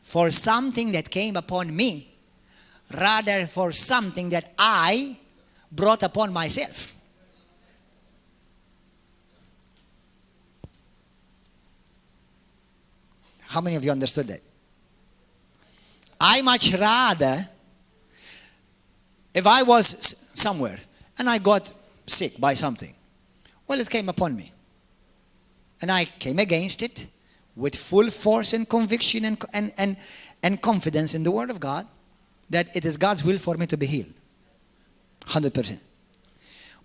for something that came upon me rather for something that I brought upon myself. How many of you understood that? I much rather, if I was somewhere and I got sick by something, well, it came upon me. And I came against it with full force and conviction and confidence in the Word of God that it is God's will for me to be healed. 100%.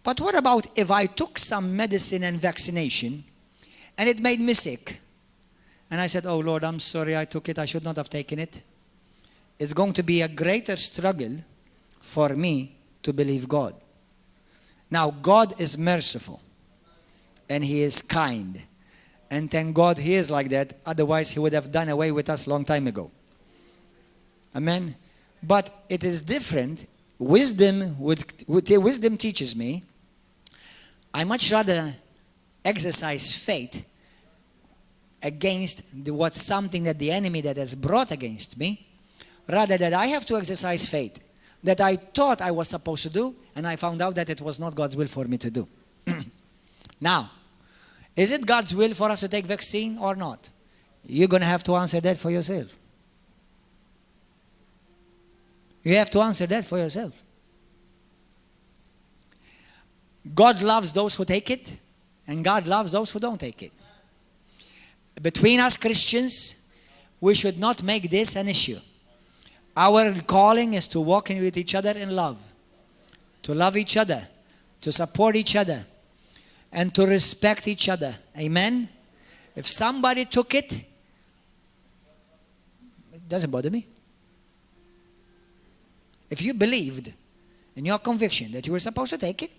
But what about if I took some medicine and vaccination and it made me sick? And I said, oh Lord, I'm sorry I took it. I should not have taken it. It's going to be a greater struggle for me to believe God. Now, God is merciful and He is kind. And thank God He is like that. Otherwise, He would have done away with us long time ago. Amen. But it is different. Wisdom teaches me, I much rather exercise faith against something that the enemy that has brought against me, rather that I have to exercise faith that I thought I was supposed to do, and I found out that it was not God's will for me to do. Now, is it God's will for us to take vaccine or not? You're going to have to answer that for yourself. You have to answer that for yourself. God loves those who take it, and God loves those who don't take it. Between us Christians, we should not make this an issue. Our calling is to walk in with each other in love, to love each other, to support each other, and to respect each other. Amen? If somebody took it, it doesn't bother me. If you believed in your conviction that you were supposed to take it,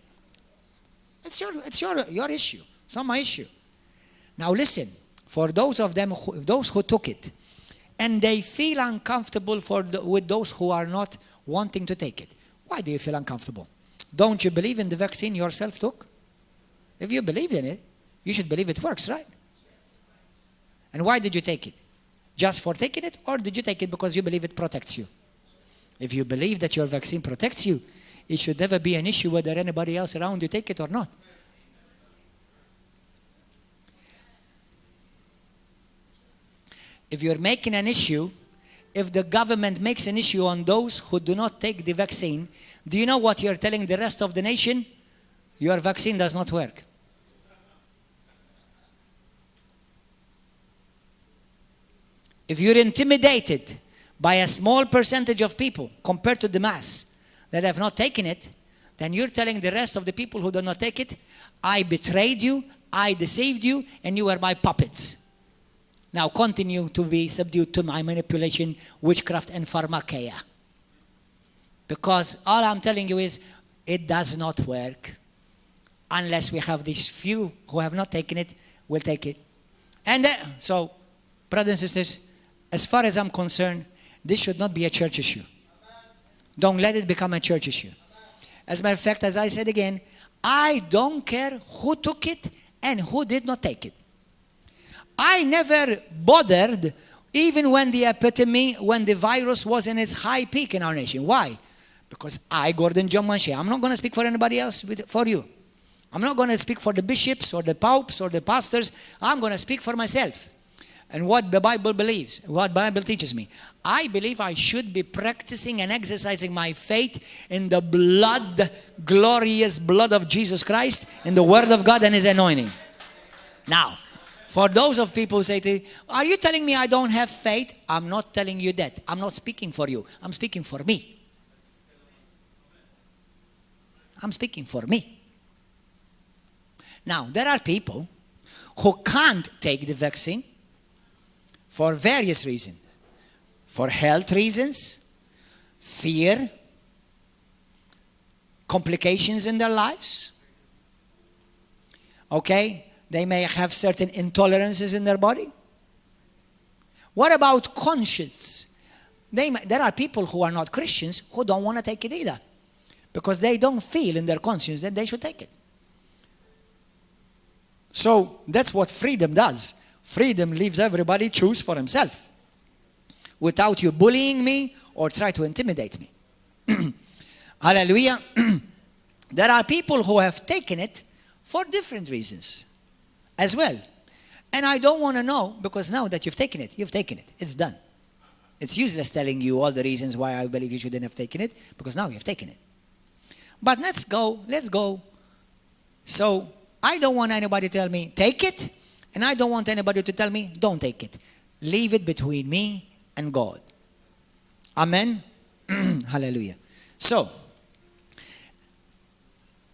it's your issue. It's not my issue. Now listen, for those who took it, and they feel uncomfortable with those who are not wanting to take it. Why do you feel uncomfortable? Don't you believe in the vaccine yourself took? If you believe in it, you should believe it works, right? And why did you take it? Just for taking it, or did you take it because you believe it protects you? If you believe that your vaccine protects you, it should never be an issue whether anybody else around you take it or not. If you're making an issue, if the government makes an issue on those who do not take the vaccine, do you know what you're telling the rest of the nation? Your vaccine does not work. If you're intimidated by a small percentage of people compared to the mass that have not taken it, then you're telling the rest of the people who do not take it, I betrayed you, I deceived you, and you were my puppets. Now continue to be subdued to my manipulation, witchcraft, and Pharmakeia. Because all I'm telling you is, it does not work unless we have these few who have not taken it, will take it. And so, brothers and sisters, as far as I'm concerned, this should not be a church issue. Don't let it become a church issue. As a matter of fact, as I said again, I don't care who took it and who did not take it. I never bothered even when the epidemic, when the virus was in its high peak in our nation. Why? Because Gordon John Manchè, I'm not going to speak for anybody else, for you. I'm not going to speak for the bishops or the popes or the pastors. I'm going to speak for myself and what the Bible believes, what the Bible teaches me. I believe I should be practicing and exercising my faith in the blood, glorious blood of Jesus Christ, in the Word of God and His anointing. Now, For those of people who say to you, are you telling me I don't have faith? I'm not telling you that. I'm not speaking for you. I'm speaking for me. I'm speaking for me. Now, there are people who can't take the vaccine for various reasons. For health reasons, fear, complications in their lives. Okay? They may have certain intolerances in their body. What about conscience? There are people who are not Christians who don't want to take it either, because they don't feel in their conscience that they should take it. So that's what freedom does. Freedom leaves everybody choose for himself, without you bullying me or try to intimidate me. Hallelujah. There are people who have taken it for different reasons as well. And I don't want to know, because now that you've taken it. It's done. It's useless telling you all the reasons why I believe you shouldn't have taken it, because now you've taken it. But let's go. So I don't want anybody to tell me, take it, and I don't want anybody to tell me, don't take it. Leave it between me and God. Amen? Hallelujah. So,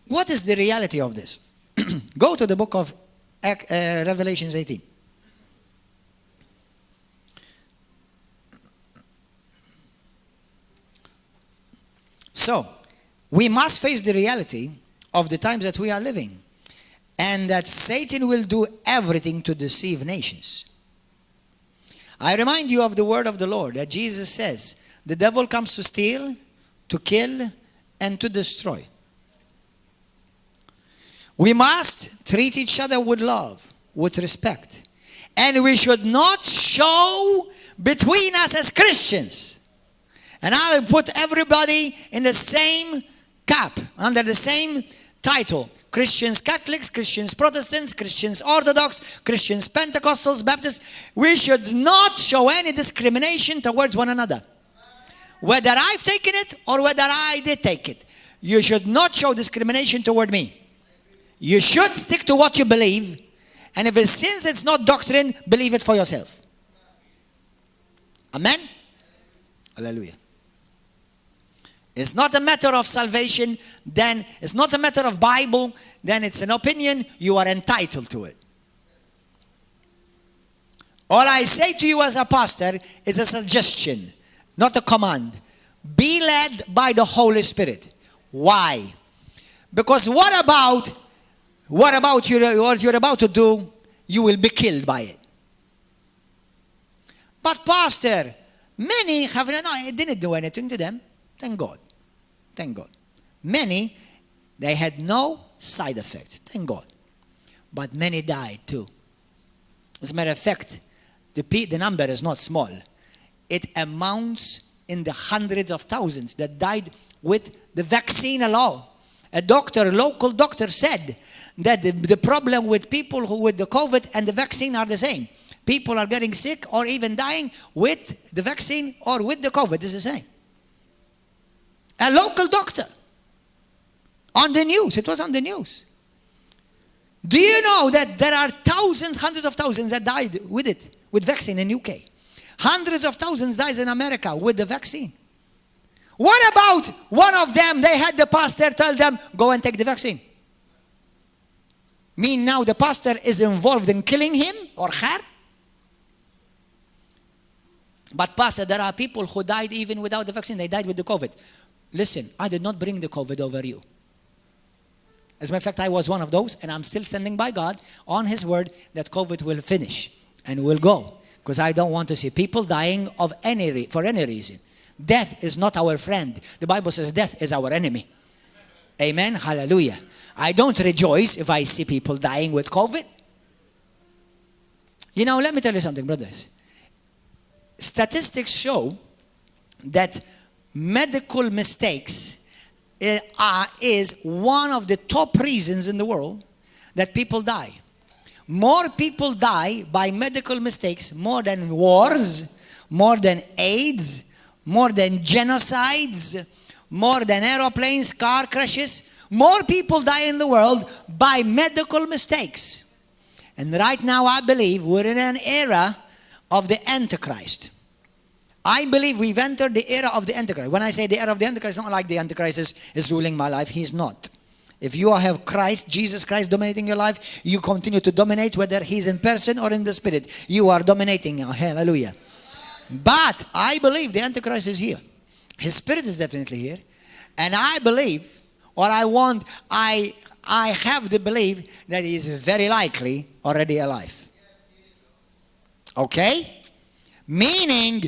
what is the reality of this? Go to the book of Revelation 18. So, we must face the reality of the times that we are living, and that Satan will do everything to deceive nations. I remind you of the word of the Lord that Jesus says, the devil comes to steal, to kill, and to destroy. We must treat each other with love, with respect. And we should not show between us as Christians. And I will put everybody in the same cap, under the same title. Christians Catholics, Christians Protestants, Christians Orthodox, Christians Pentecostals, Baptists. We should not show any discrimination towards one another. Whether I've taken it or whether I did take it. You should not show discrimination toward me. You should stick to what you believe. And if it's since it's not doctrine, believe it for yourself. Amen? Hallelujah. It's not a matter of salvation, then it's not a matter of Bible, then it's an opinion, you are entitled to it. All I say to you as a pastor is a suggestion, not a command. Be led by the Holy Spirit. Why? Because what about what you're about to do, you will be killed by it. But pastor, many have, no, it didn't do anything to them. Thank God. Thank God. Many, they had no side effect. Thank God. But many died too. As a matter of fact, the number is not small. It amounts in the hundreds of thousands that died with the vaccine alone. A local doctor said that the problem with people who with the COVID and the vaccine are the same. People are getting sick or even dying with the vaccine or with the COVID. It's the same. A local doctor. On the news. It was on the news. Do you know that there are thousands, hundreds of thousands that died with it, with vaccine in UK? Hundreds of thousands died in America with the vaccine. What about one of them, they had the pastor tell them, go and take the vaccine? Mean now the pastor is involved in killing him or her? But pastor, there are people who died even without the vaccine. They died with the COVID. Listen, I did not bring the COVID over you. As a matter of fact, I was one of those, and I'm still standing by God on His word that COVID will finish and will go. Because I don't want to see people dying for any reason. Death is not our friend. The Bible says death is our enemy. Amen. Hallelujah. I don't rejoice if I see people dying with COVID. You know, let me tell you something, brothers. Statistics show that medical mistakes is one of the top reasons in the world that people die. More people die by medical mistakes more than wars, more than AIDS, more than genocides, more than aeroplanes, car crashes. More people die in the world by medical mistakes. And right now I believe we're in an era of the Antichrist. I believe we've entered the era of the Antichrist. When I say the era of the Antichrist, it's not like the Antichrist is ruling my life. He's not. If you have Christ, Jesus Christ dominating your life, you continue to dominate whether he's in person or in the spirit. You are dominating. Hallelujah. But I believe the Antichrist is here. His spirit is definitely here. And I believe, or I have the belief that he is very likely already alive. Okay? Meaning,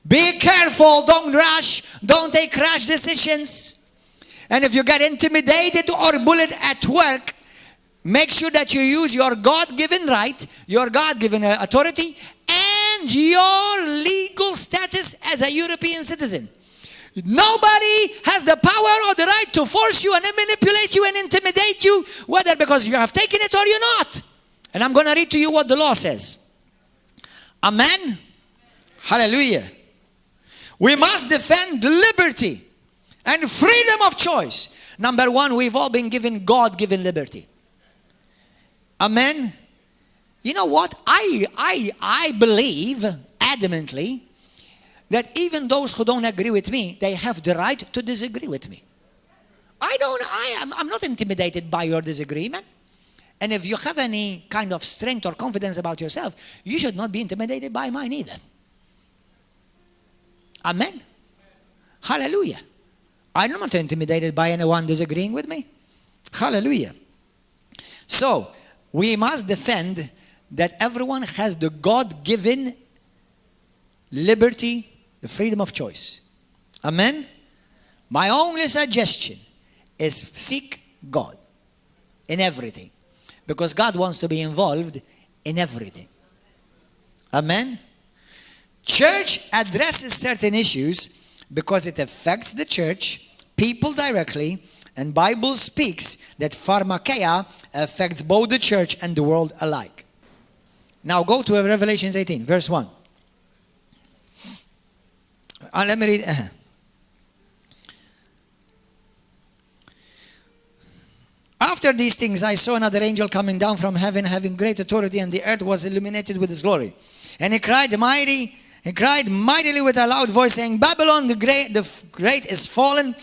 be careful, don't rush, don't take rash decisions. And if you get intimidated or bullied at work, make sure that you use your God-given right, your God-given authority, and your legal status as a European citizen. Nobody has the power or the right to force you and manipulate you and intimidate you, whether because you have taken it or you're not. And I'm going to read to you what the law says. Amen? Hallelujah. We must defend liberty and freedom of choice. Number one, we've all been given God-given liberty. Amen? You know what? I believe adamantly that even those who don't agree with me, they have the right to disagree with me. I'm not intimidated by your disagreement. And if you have any kind of strength or confidence about yourself, you should not be intimidated by mine either. Amen? Hallelujah. I'm not intimidated by anyone disagreeing with me. Hallelujah. So, we must defend that everyone has the God-given liberty, the freedom of choice. Amen? My only suggestion is seek God in everything. Because God wants to be involved in everything. Amen? Church addresses certain issues because it affects the church, people directly, and Bible speaks that Pharmakeia affects both the church and the world alike. Now go to Revelation 18, verse 1. Let me read. After these things, I saw another angel coming down from heaven, having great authority, and the earth was illuminated with his glory. And he cried mightily with a loud voice, saying, Babylon the great is fallen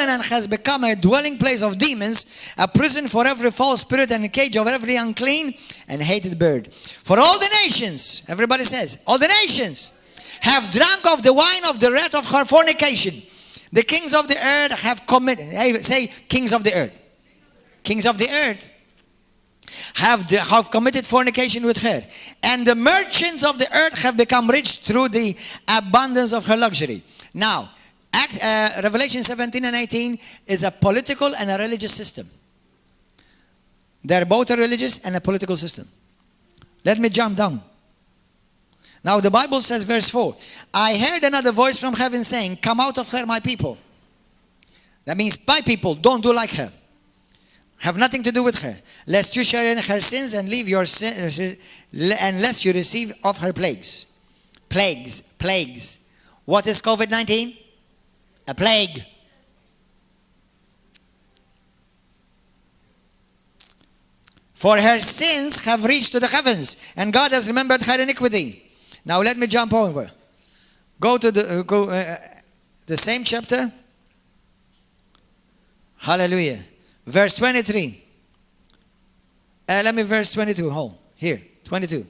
and has become a dwelling place of demons, a prison for every false spirit and a cage of every unclean and hated bird. For all the nations, everybody says, all the nations have drunk of the wine of the wrath of her fornication. The kings of the earth have committed, say kings of the earth. Kings of the earth have committed fornication with her. And the merchants of the earth have become rich through the abundance of her luxury. Now, Revelation 17 and 18 is a political and a religious system. They're both a religious and a political system. Let me jump down. Now the Bible says, verse 4, I heard another voice from heaven saying, come out of her, my people. That means, my people, don't do like her. Have nothing to do with her, lest you share in her sins and leave your sins, unless you receive of her plagues. Plagues. What is COVID-19? A plague. For her sins have reached to the heavens, and God has remembered her iniquity. Now let me jump over. Go to the same chapter. Hallelujah. Verse 23. Let me verse 22. Hold. Here. 22.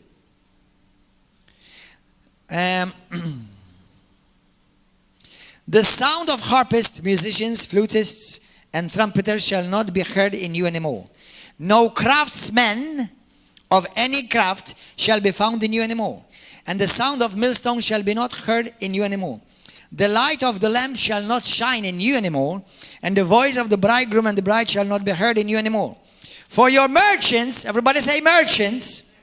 The sound of harpists, musicians, flutists, and trumpeters shall not be heard in you anymore. No craftsman of any craft shall be found in you anymore. And the sound of millstones shall be not heard in you anymore. The light of the lamp shall not shine in you anymore, and the voice of the bridegroom and the bride shall not be heard in you anymore. For your merchants, everybody say merchants,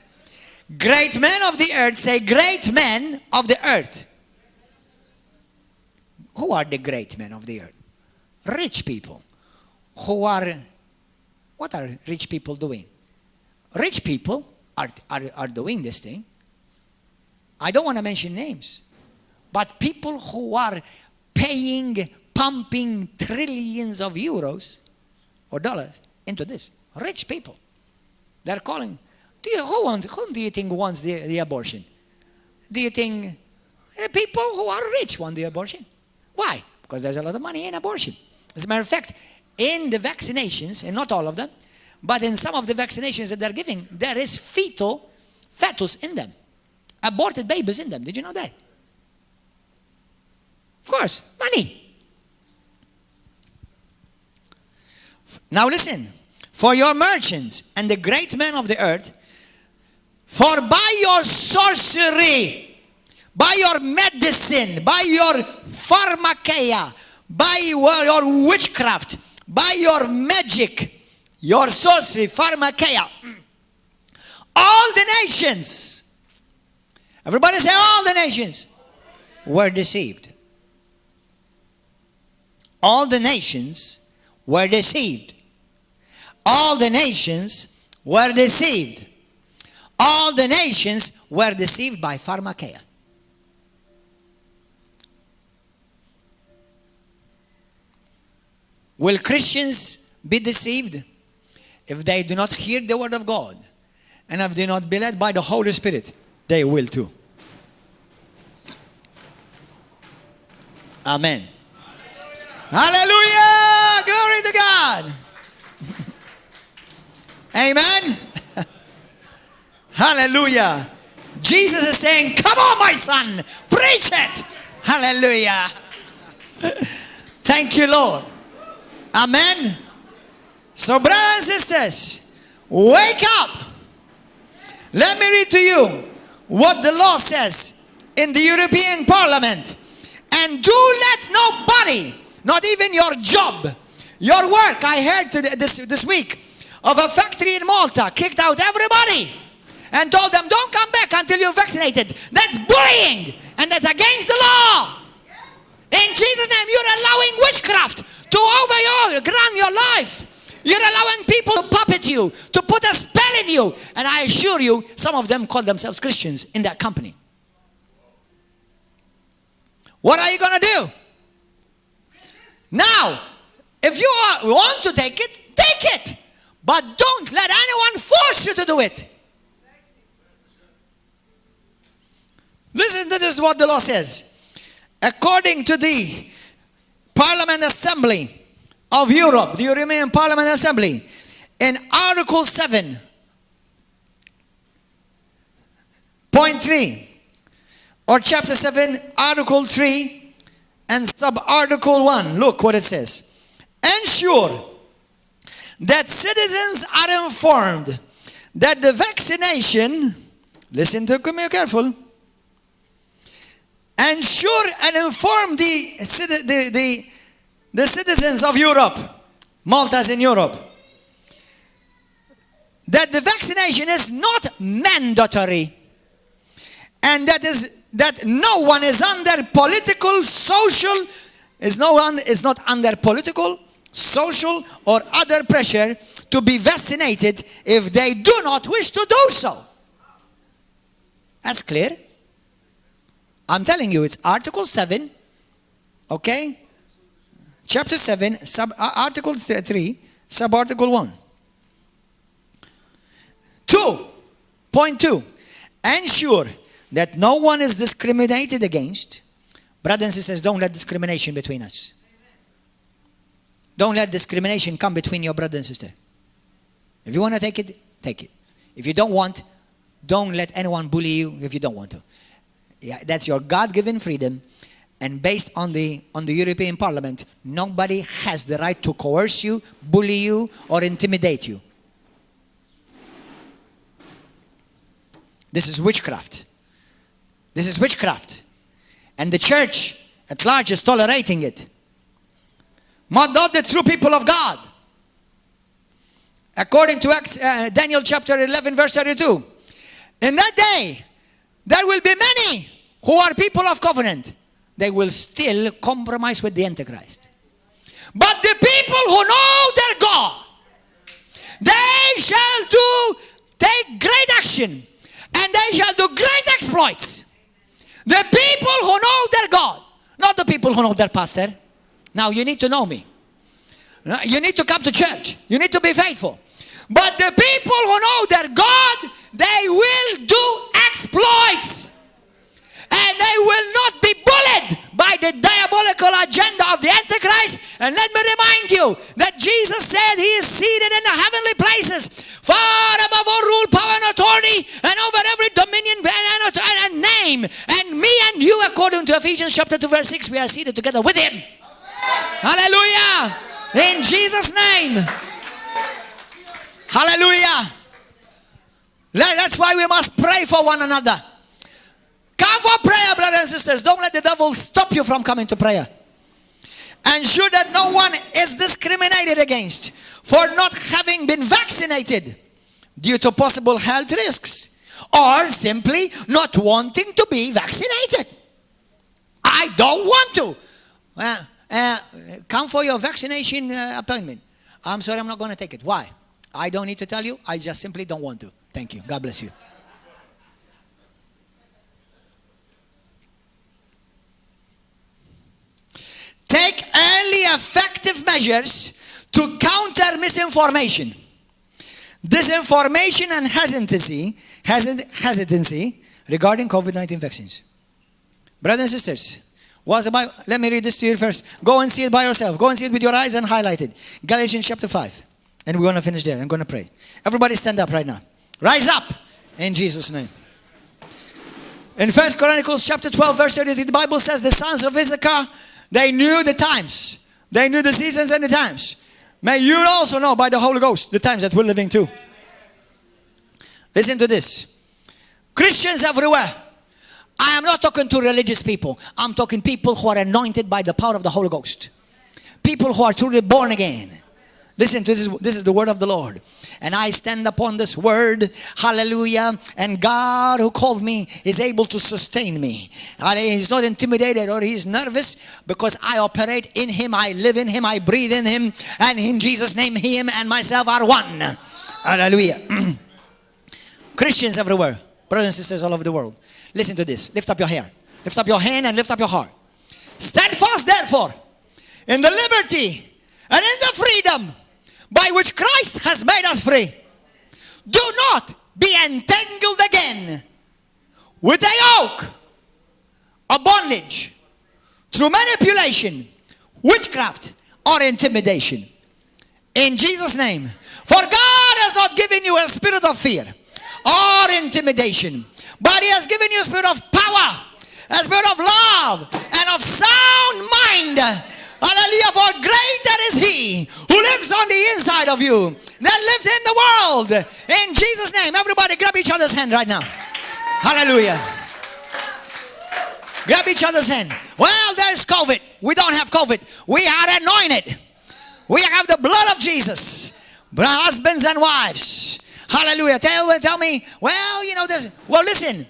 great men of the earth, say great men of the earth. Who are the great men of the earth? Rich people. What are rich people doing? Rich people are doing this thing. I don't want to mention names. But people who are pumping trillions of euros or dollars into this. Rich people. They're calling Whom do you think wants the abortion? Do you think people who are rich want the abortion? Why? Because there's a lot of money in abortion. As a matter of fact, in the vaccinations, and not all of them, but in some of the vaccinations that they're giving, there is fetus in them. Aborted babies in them. Did you know that? Of course, money. Now listen. For your merchants and the great men of the earth, for by your sorcery, by your medicine, by your Pharmakeia, by your witchcraft, by your magic, your sorcery, Pharmakeia, all the nations, everybody say all the nations, were deceived. All the nations were deceived. All the nations were deceived. All the nations were deceived by Pharmakeia. Will Christians be deceived? If they do not hear the word of God and if they do not be led by the Holy Spirit, they will too. Amen. Hallelujah! Glory to God! Amen? Hallelujah! Jesus is saying, come on, my son, preach it! Hallelujah! Thank you, Lord. Amen? So, brothers and sisters, wake up. Let me read to you what the law says in the European Parliament. And do let nobody, not even your job, your work. I heard this week of a factory in Malta kicked out everybody and told them, don't come back until you're vaccinated. That's bullying and that's against the law. In Jesus' name, you're allowing witchcraft to overrun your life. You're allowing people to puppet you, to put a spell in you. And I assure you, some of them call themselves Christians in that company. What are you going to do? Now, if you want to take it, take it. But don't let anyone force you to do it. Listen to this, what the law says. According to the Parliament Assembly of Europe, the European Parliament Assembly, in Article 7.3, or Chapter 7, Article 3, and Sub-Article 1, look what it says. Ensure that citizens are informed that the vaccination, listen to me careful, ensure and inform the citizens of Europe, Malta's in Europe, that the vaccination is not mandatory and that no one is under political, social, is not under political, social or other pressure to be vaccinated if they do not wish to do so. That's clear. I'm telling you, it's Article 7, okay? Chapter 7, Article 3, Sub-Article 1. 2.2. Ensure that no one is discriminated against. Brothers and sisters, don't let discrimination between us. Don't let discrimination come between your brother and sister. If you want to take it, take it. If you don't want, don't let anyone bully you if you don't want to. Yeah, that's your God-given freedom. And based on the European Parliament, nobody has the right to coerce you, bully you, or intimidate you. This is witchcraft. This is witchcraft. And the church at large is tolerating it. Not the true people of God. According to Daniel chapter 11 verse 32. In that day, there will be many who are people of covenant. They will still compromise with the Antichrist. But the people who know their God, they shall take great action. And they shall do great exploits. The people who know their God, not the people who know their pastor. Now you need to know me. You need to come to church. You need to be faithful. But the people who know their God, they will do exploits. And they will not be bullied by the diabolical agenda of the Antichrist. And let me remind you that Jesus said he is seated in the heavenly places, far above all rule, power, and authority, and over every dominion and name. And me and you, according to Ephesians chapter 2, verse 6, we are seated together with him. Hallelujah. In Jesus' name. Hallelujah. That's why we must pray for one another. Come for prayer, brothers and sisters. Don't let the devil stop you from coming to prayer. Ensure that no one is discriminated against for not having been vaccinated due to possible health risks or simply not wanting to be vaccinated. I don't want to. Come for your vaccination appointment. I'm sorry, I'm not going to take it. Why? I don't need to tell you. I just simply don't want to. Thank you. God bless you. Take early effective measures to counter misinformation, disinformation, and hesitancy regarding COVID-19 vaccines. Brothers and sisters, what's the Bible? Let me read this to you first. Go and see it by yourself. Go and see it with your eyes and highlight it. Galatians chapter 5. And we're going to finish there. I'm going to pray. Everybody stand up right now. Rise up in Jesus' name. In 1 Chronicles chapter 12, verse 33, the Bible says the sons of Issachar, they knew the times. They knew the seasons and the times. May you also know by the Holy Ghost the times that we're living too. Listen to this. Christians everywhere. I am not talking to religious people. I'm talking people who are anointed by the power of the Holy Ghost. People who are truly born again. Listen to this. This is the word of the Lord. And I stand upon this word. Hallelujah. And God who called me is able to sustain me. He's not intimidated or he's nervous because I operate in him. I live in him. I breathe in him. And in Jesus' name, him and myself are one. Hallelujah. Christians everywhere. Brothers and sisters all over the world. Listen to this. Lift up your hair. Lift up your hand and lift up your heart. Stand fast, therefore, in the liberty and in the freedom by which Christ has made us free. Do not be entangled again with a yoke of bondage through manipulation, witchcraft, or intimidation. In Jesus' name. For God has not given you a spirit of fear or intimidation, but he has given you a spirit of power, a spirit of love, and of sound mind. Hallelujah, for greater is he who lives on the inside of you that lives in the world. In Jesus' name, everybody grab each other's hand right now. Hallelujah. Grab each other's hand. Well, there's COVID. We don't have COVID. We are anointed. We have the blood of Jesus. Husbands and wives. Hallelujah. Tell me, well, you know this. Well, listen.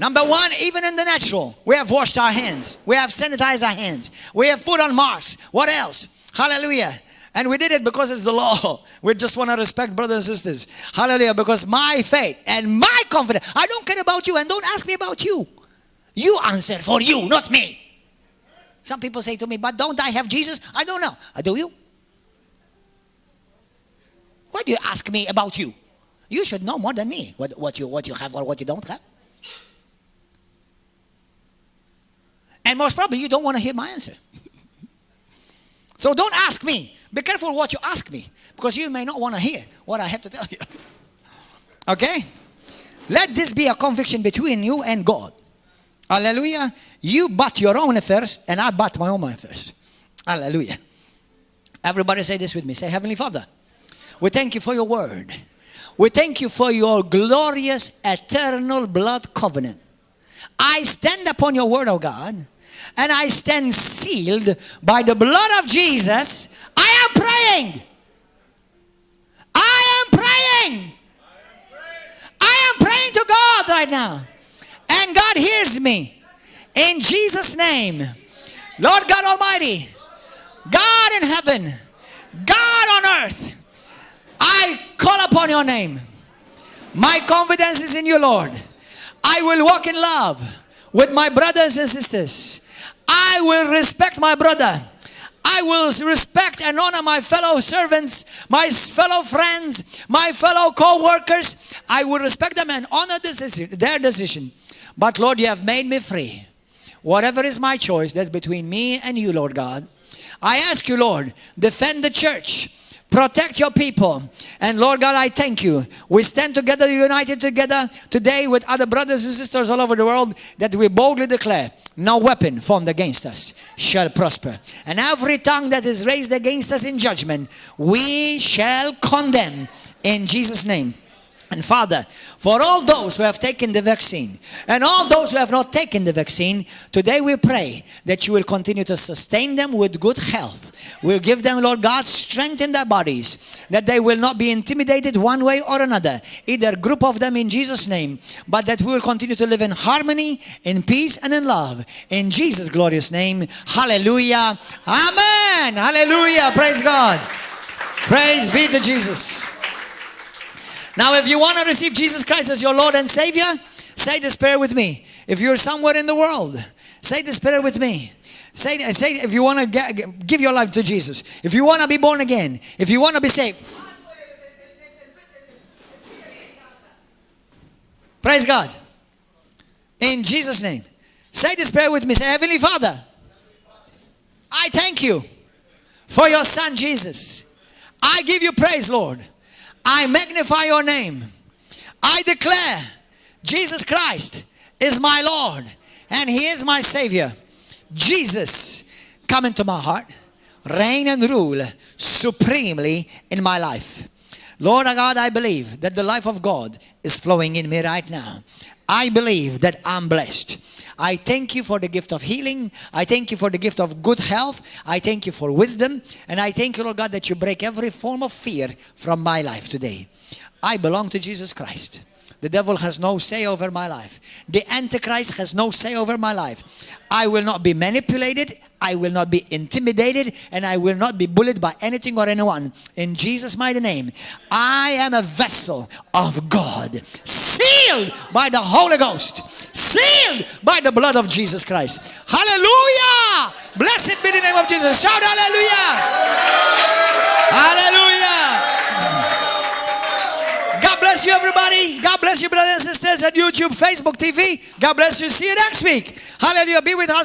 Number one, even in the natural, we have washed our hands. We have sanitized our hands. We have put on masks. What else? Hallelujah. And we did it because it's the law. We just want to respect brothers and sisters. Hallelujah. Because my faith and my confidence. I don't care about you and don't ask me about you. You answer for you, not me. Some people say to me, but don't I have Jesus? I don't know. Do you? Why do you ask me about you? You should know more than me what you have or what you don't have. And most probably you don't want to hear my answer. So don't ask me. Be careful what you ask me, because you may not want to hear what I have to tell you. Okay? Let this be a conviction between you and God. Hallelujah. You bat your own affairs and I bat my own affairs. Hallelujah. Everybody say this with me. Say, Heavenly Father, we thank you for your word. We thank you for your glorious eternal blood covenant. I stand upon your word, oh God, and I stand sealed by the blood of Jesus. I am praying. I am praying. I am praying to God right now. And God hears me. In Jesus' name. Lord God Almighty, God in heaven, God on earth, I call upon your name. My confidence is in you, Lord. I will walk in love with my brothers and sisters. I will respect my brother. I will respect and honor my fellow servants, my fellow friends, my fellow co-workers. I will respect them and honor their decision. But Lord, you have made me free. Whatever is my choice, that's between me and you, Lord God. I ask you, Lord, defend the church. Protect your people. And Lord God, I thank you. We stand together, united together today with other brothers and sisters all over the world, that we boldly declare, no weapon formed against us shall prosper. And every tongue that is raised against us in judgment, we shall condemn in Jesus' name. And Father, for all those who have taken the vaccine and all those who have not taken the vaccine, today we pray that you will continue to sustain them with good health. We'll give them, Lord God, strength in their bodies, that they will not be intimidated one way or another, either group of them in Jesus' name, but that we will continue to live in harmony, in peace, and in love. In Jesus' glorious name, hallelujah, amen, hallelujah, praise God. Praise be to Jesus. Now, if you want to receive Jesus Christ as your Lord and Savior, say this prayer with me. If you're somewhere in the world, say this prayer with me. Say if you want to give your life to Jesus. If you want to be born again. If you want to be saved. Praise God. In Jesus' name. Say this prayer with me. Say, Heavenly Father, I thank you for your Son Jesus. I give you praise, Lord. I magnify your name. I declare Jesus Christ is my Lord and He is my Savior. Jesus, come into my heart, reign and rule supremely in my life. Lord God, I believe that the life of God is flowing in me right now. I believe that I'm blessed. I thank you for the gift of healing. I thank you for the gift of good health. I thank you for wisdom. And I thank you, Lord God, that you break every form of fear from my life today. I belong to Jesus Christ. The devil has no say over my life. The Antichrist has no say over my life. I will not be manipulated. I will not be intimidated. And I will not be bullied by anything or anyone. In Jesus' mighty name, I am a vessel of God, sealed by the Holy Ghost, sealed by the blood of Jesus Christ. Hallelujah! Blessed be the name of Jesus. Shout hallelujah! Hallelujah! God bless you, everybody. God bless you, brothers and sisters at YouTube, Facebook, TV. God bless you. See you next week. Hallelujah. Be with us.